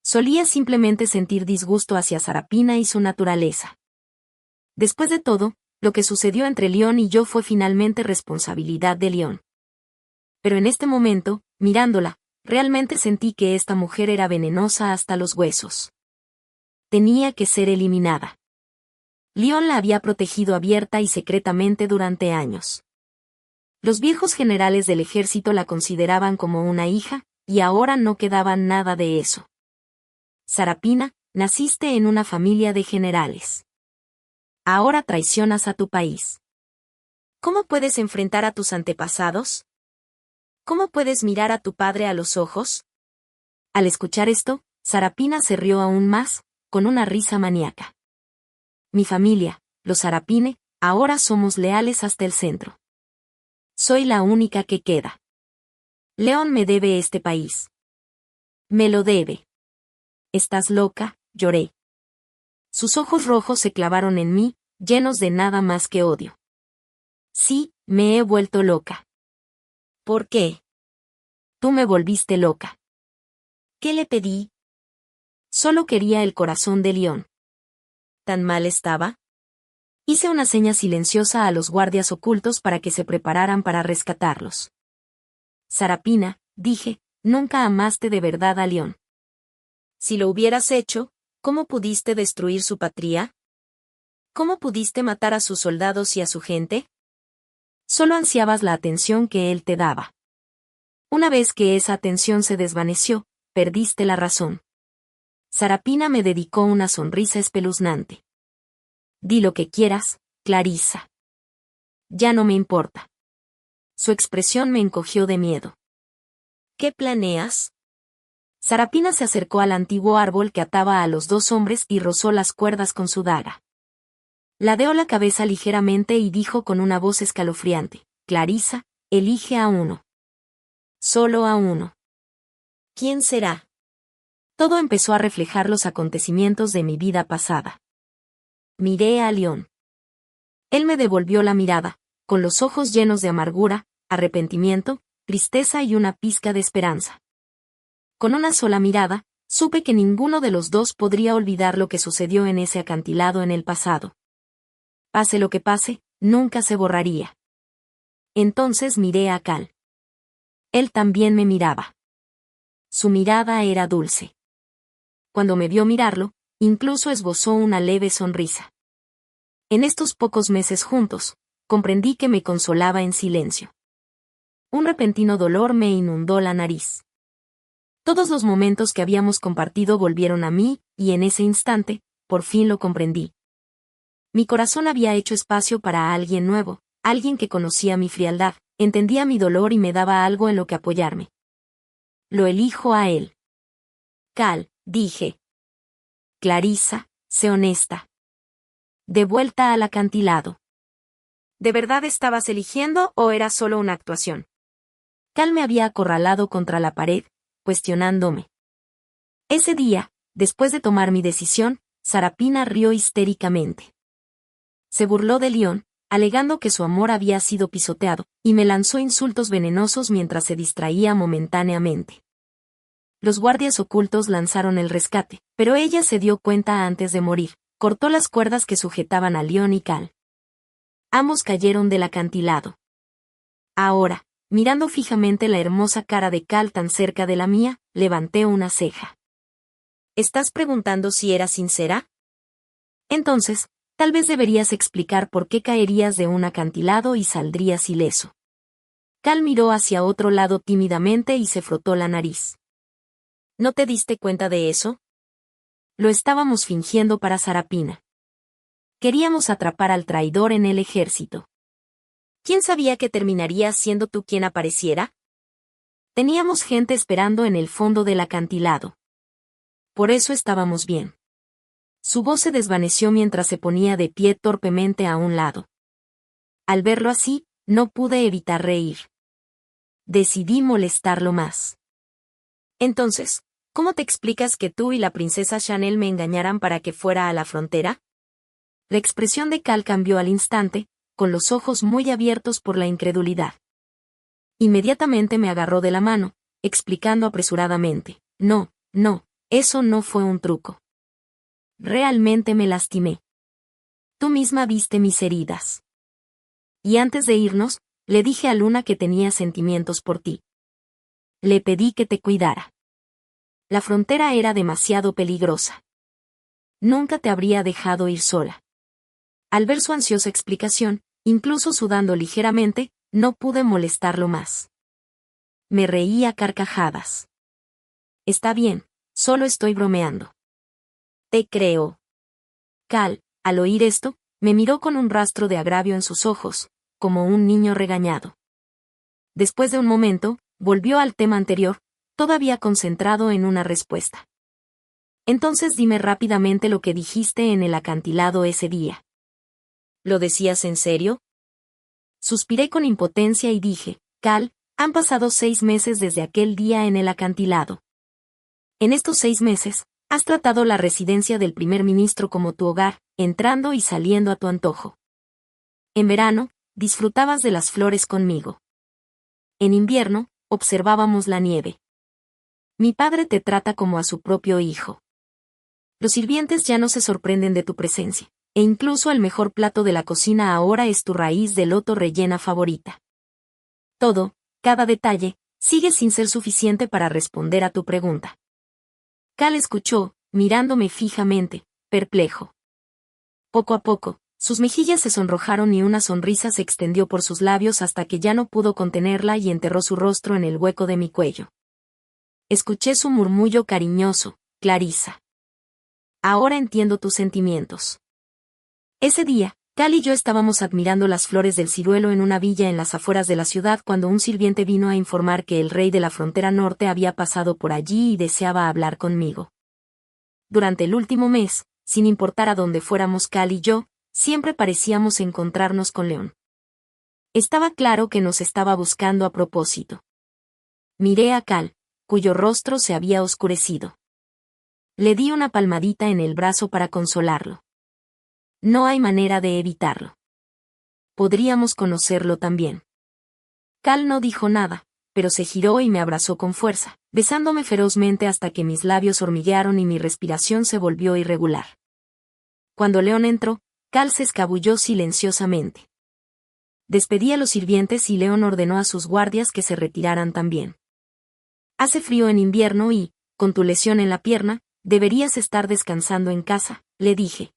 Solía simplemente sentir disgusto hacia Sarapina y su naturaleza. Después de todo, lo que sucedió entre León y yo fue finalmente responsabilidad de León. Pero en este momento, mirándola, realmente sentí que esta mujer era venenosa hasta los huesos. Tenía que ser eliminada. León la había protegido abierta y secretamente durante años. Los viejos generales del ejército la consideraban como una hija, y ahora no quedaba nada de eso. Sarapina, naciste en una familia de generales. Ahora traicionas a tu país. ¿Cómo puedes enfrentar a tus antepasados? ¿Cómo puedes mirar a tu padre a los ojos? Al escuchar esto, Sarapina se rió aún más, con una risa maníaca. Mi familia, los Sarapine, ahora somos leales hasta el centro. Soy la única que queda. León me debe este país. Me lo debe. ¿Estás loca?, lloré. Sus ojos rojos se clavaron en mí, llenos de nada más que odio. Sí, me he vuelto loca. ¿Por qué? Tú me volviste loca. ¿Qué le pedí? Solo quería el corazón de León. ¿Tan mal estaba? Hice una seña silenciosa a los guardias ocultos para que se prepararan para rescatarlos. Sarapina, dije, nunca amaste de verdad a León. Si lo hubieras hecho, ¿cómo pudiste destruir su patria? ¿Cómo pudiste matar a sus soldados y a su gente? Solo ansiabas la atención que él te daba. Una vez que esa atención se desvaneció, perdiste la razón. Sarapina me dedicó una sonrisa espeluznante. Di lo que quieras, Clarissa. Ya no me importa. Su expresión me encogió de miedo. ¿Qué planeas? Sarapina se acercó al antiguo árbol que ataba a los dos hombres y rozó las cuerdas con su daga. Ladeó la cabeza ligeramente y dijo con una voz escalofriante, Clarissa, elige a uno. Solo a uno. ¿Quién será? Todo empezó a reflejar los acontecimientos de mi vida pasada. Miré a León. Él me devolvió la mirada, con los ojos llenos de amargura, arrepentimiento, tristeza y una pizca de esperanza. Con una sola mirada, supe que ninguno de los dos podría olvidar lo que sucedió en ese acantilado en el pasado. Pase lo que pase, nunca se borraría. Entonces miré a Cal. Él también me miraba. Su mirada era dulce. Cuando me vio mirarlo, incluso esbozó una leve sonrisa. En estos pocos meses juntos, comprendí que me consolaba en silencio. Un repentino dolor me inundó la nariz. Todos los momentos que habíamos compartido volvieron a mí, y en ese instante, por fin lo comprendí. Mi corazón había hecho espacio para alguien nuevo, alguien que conocía mi frialdad, entendía mi dolor y me daba algo en lo que apoyarme. Lo elijo a él. Cal, dije. Clarissa, sé honesta. De vuelta al acantilado. ¿De verdad estabas eligiendo o era solo una actuación? Cal me había acorralado contra la pared, cuestionándome. Ese día, después de tomar mi decisión, Sarapina rió histéricamente. Se burló de León, alegando que su amor había sido pisoteado, y me lanzó insultos venenosos mientras se distraía momentáneamente. Los guardias ocultos lanzaron el rescate, pero ella se dio cuenta antes de morir, cortó las cuerdas que sujetaban a León y Cal. Ambos cayeron del acantilado. Ahora, mirando fijamente la hermosa cara de Cal tan cerca de la mía, levanté una ceja. ¿Estás preguntando si era sincera? Entonces, Tal vez deberías explicar por qué caerías de un acantilado y saldrías ileso. Cal miró hacia otro lado tímidamente y se frotó la nariz. ¿No te diste cuenta de eso? Lo estábamos fingiendo para Sarapina. Queríamos atrapar al traidor en el ejército. ¿Quién sabía que terminarías siendo tú quien apareciera? Teníamos gente esperando en el fondo del acantilado. Por eso estábamos bien. Su voz se desvaneció mientras se ponía de pie torpemente a un lado. Al verlo así, no pude evitar reír. Decidí molestarlo más. Entonces, ¿cómo te explicas que tú y la princesa Chanel me engañaran para que fuera a la frontera? La expresión de Cal cambió al instante, con los ojos muy abiertos por la incredulidad. Inmediatamente me agarró de la mano, explicando apresuradamente. No, eso no fue un truco. Realmente me lastimé. Tú misma viste mis heridas. Y antes de irnos, le dije a Luna que tenía sentimientos por ti. Le pedí que te cuidara. La frontera era demasiado peligrosa. Nunca te habría dejado ir sola. Al ver su ansiosa explicación, incluso sudando ligeramente, no pude molestarlo más. Me reí a carcajadas. Está bien, solo estoy bromeando. Te creo. Cal, al oír esto, me miró con un rastro de agravio en sus ojos, como un niño regañado. Después de un momento, volvió al tema anterior, todavía concentrado en una respuesta. Entonces dime rápidamente lo que dijiste en el acantilado ese día. ¿Lo decías en serio? Suspiré con impotencia y dije, Cal, han pasado 6 meses desde aquel día en el acantilado. En estos 6 meses, has tratado la residencia del primer ministro como tu hogar, entrando y saliendo a tu antojo. En verano, disfrutabas de las flores conmigo. En invierno, observábamos la nieve. Mi padre te trata como a su propio hijo. Los sirvientes ya no se sorprenden de tu presencia, e incluso el mejor plato de la cocina ahora es tu raíz de loto rellena favorita. Todo, cada detalle, sigue sin ser suficiente para responder a tu pregunta. Cal escuchó, mirándome fijamente, perplejo. Poco a poco, sus mejillas se sonrojaron y una sonrisa se extendió por sus labios hasta que ya no pudo contenerla y enterró su rostro en el hueco de mi cuello. Escuché su murmullo cariñoso, Clarissa. Ahora entiendo tus sentimientos. Ese día, Cal y yo estábamos admirando las flores del ciruelo en una villa en las afueras de la ciudad cuando un sirviente vino a informar que el rey de la frontera norte había pasado por allí y deseaba hablar conmigo. Durante el último mes, sin importar a dónde fuéramos Cal y yo, siempre parecíamos encontrarnos con León. Estaba claro que nos estaba buscando a propósito. Miré a Cal, cuyo rostro se había oscurecido. Le di una palmadita en el brazo para consolarlo. No hay manera de evitarlo. Podríamos conocerlo también. Cal no dijo nada, pero se giró y me abrazó con fuerza, besándome ferozmente hasta que mis labios hormiguearon y mi respiración se volvió irregular. Cuando León entró, Cal se escabulló silenciosamente. Despedí a los sirvientes y León ordenó a sus guardias que se retiraran también. Hace frío en invierno y, con tu lesión en la pierna, deberías estar descansando en casa, le dije.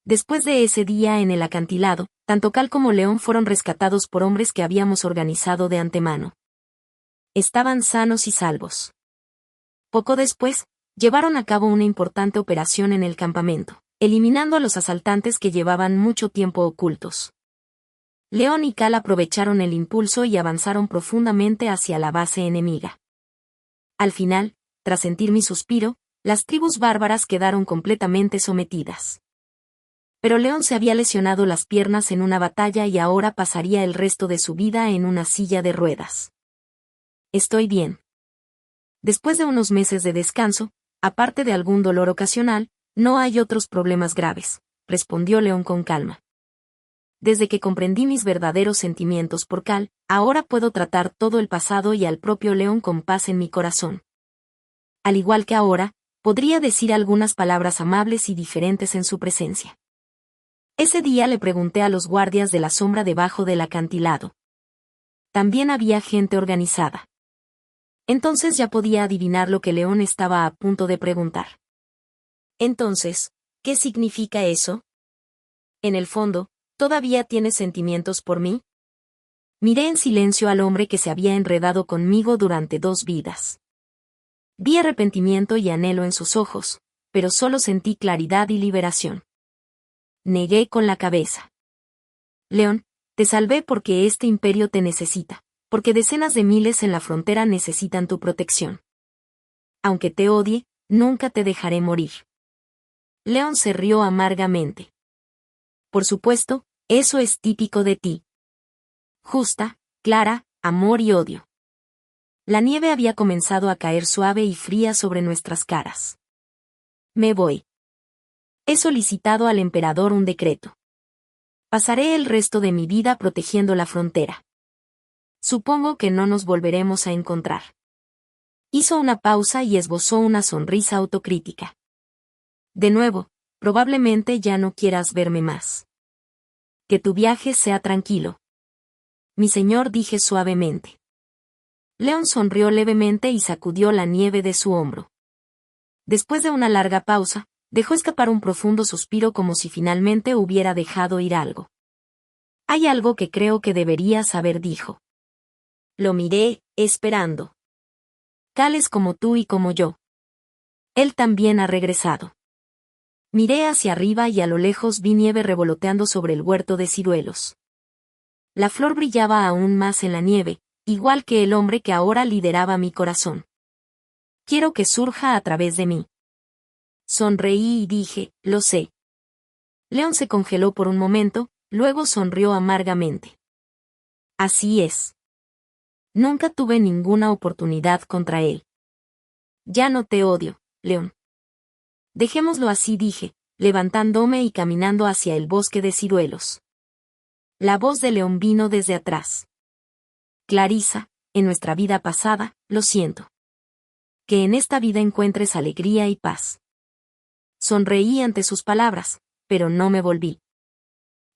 Después de ese día en el acantilado, tanto Cal como León fueron rescatados por hombres que habíamos organizado de antemano. Estaban sanos y salvos. Poco después, llevaron a cabo una importante operación en el campamento, eliminando a los asaltantes que llevaban mucho tiempo ocultos. León y Cal aprovecharon el impulso y avanzaron profundamente hacia la base enemiga. Al final, tras sentir mi suspiro, las tribus bárbaras quedaron completamente sometidas. Pero León se había lesionado las piernas en una batalla y ahora pasaría el resto de su vida en una silla de ruedas. Estoy bien. Después de unos meses de descanso, aparte de algún dolor ocasional, no hay otros problemas graves, respondió León con calma. Desde que comprendí mis verdaderos sentimientos por Cal, ahora puedo tratar todo el pasado y al propio León con paz en mi corazón. Al igual que ahora, podría decir algunas palabras amables y diferentes en su presencia. Ese día le pregunté a los guardias de la sombra debajo del acantilado. También había gente organizada. Entonces ya podía adivinar lo que León estaba a punto de preguntar. Entonces, ¿qué significa eso? En el fondo, ¿todavía tienes sentimientos por mí? Miré en silencio al hombre que se había enredado conmigo durante 2 vidas. Vi arrepentimiento y anhelo en sus ojos, pero solo sentí claridad y liberación. Negué con la cabeza. León, te salvé porque este imperio te necesita, porque decenas de miles en la frontera necesitan tu protección. Aunque te odie, nunca te dejaré morir. León se rió amargamente. Por supuesto, eso es típico de ti. Justa, clara, amor y odio. La nieve había comenzado a caer suave y fría sobre nuestras caras. Me voy. He solicitado al emperador un decreto. Pasaré el resto de mi vida protegiendo la frontera. Supongo que no nos volveremos a encontrar. Hizo una pausa y esbozó una sonrisa autocrítica. De nuevo, probablemente ya no quieras verme más. Que tu viaje sea tranquilo. Mi señor, dije suavemente. León sonrió levemente y sacudió la nieve de su hombro. Después de una larga pausa, dejó escapar un profundo suspiro como si finalmente hubiera dejado ir algo. Hay algo que creo que deberías saber, dijo. Lo miré, esperando. Cal es como tú y como yo. Él también ha regresado. Miré hacia arriba y a lo lejos vi nieve revoloteando sobre el huerto de ciruelos. La flor brillaba aún más en la nieve, igual que el hombre que ahora lideraba mi corazón. Quiero que surja a través de mí. Sonreí y dije, lo sé. León se congeló por un momento, luego sonrió amargamente. Así es. Nunca tuve ninguna oportunidad contra él. Ya no te odio, León. Dejémoslo así, dije, levantándome y caminando hacia el bosque de ciruelos. La voz de León vino desde atrás. Clarissa, en nuestra vida pasada, lo siento. Que en esta vida encuentres alegría y paz. Sonreí ante sus palabras, pero no me volví.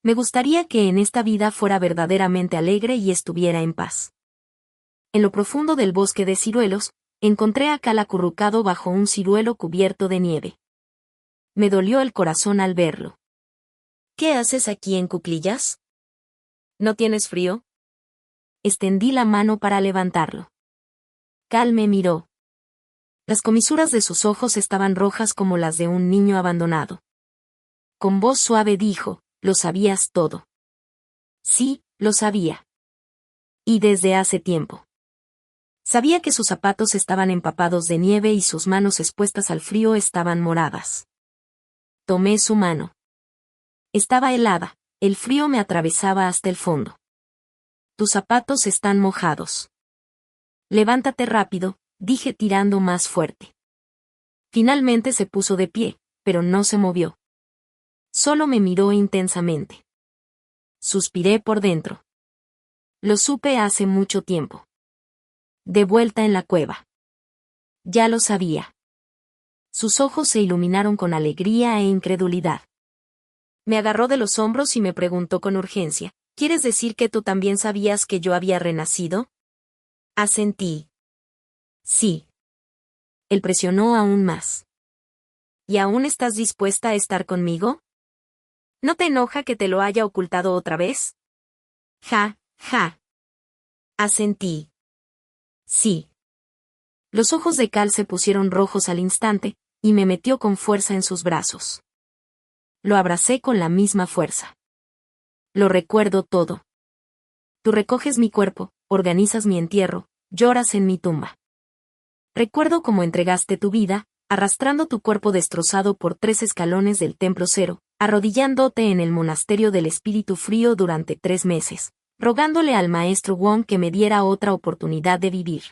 Me gustaría que en esta vida fuera verdaderamente alegre y estuviera en paz. En lo profundo del bosque de ciruelos, encontré a Cal acurrucado bajo un ciruelo cubierto de nieve. Me dolió el corazón al verlo. ¿Qué haces aquí en cuclillas? ¿No tienes frío? Extendí la mano para levantarlo. Cal me miró. Las comisuras de sus ojos estaban rojas como las de un niño abandonado. Con voz suave dijo, ¿lo sabías todo? Sí, lo sabía. Y desde hace tiempo. Sabía que sus zapatos estaban empapados de nieve y sus manos expuestas al frío estaban moradas. Tomé su mano. Estaba helada, el frío me atravesaba hasta el fondo. Tus zapatos están mojados. Levántate rápido, dije tirando más fuerte. Finalmente se puso de pie, pero no se movió. Solo me miró intensamente. Suspiré por dentro. Lo supe hace mucho tiempo. De vuelta en la cueva. Ya lo sabía. Sus ojos se iluminaron con alegría e incredulidad. Me agarró de los hombros y me preguntó con urgencia, ¿quieres decir que tú también sabías que yo había renacido? Asentí. Sí. Él presionó aún más. ¿Y aún estás dispuesta a estar conmigo? ¿No te enoja que te lo haya ocultado otra vez? Ja, ja. Asentí. Sí. Los ojos de Cal se pusieron rojos al instante, y me metió con fuerza en sus brazos. Lo abracé con la misma fuerza. Lo recuerdo todo. Tú recoges mi cuerpo, organizas mi entierro, lloras en mi tumba. Recuerdo cómo entregaste tu vida, arrastrando tu cuerpo destrozado por 3 escalones del Templo Cero, arrodillándote en el monasterio del Espíritu Frío durante 3 meses, rogándole al maestro Wong que me diera otra oportunidad de vivir.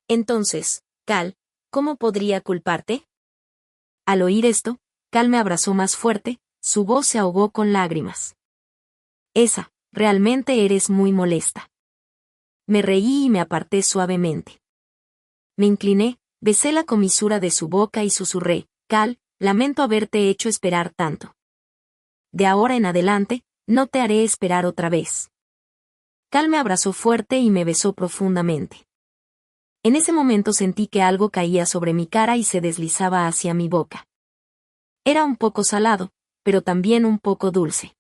Entonces, Cal, ¿cómo podría culparte? Al oír esto, Cal me abrazó más fuerte, su voz se ahogó con lágrimas. Realmente eres muy molesta. Me reí y me aparté suavemente. Me incliné, besé la comisura de su boca y susurré, Cal, lamento haberte hecho esperar tanto. De ahora en adelante, no te haré esperar otra vez. Cal me abrazó fuerte y me besó profundamente. En ese momento sentí que algo caía sobre mi cara y se deslizaba hacia mi boca. Era un poco salado, pero también un poco dulce.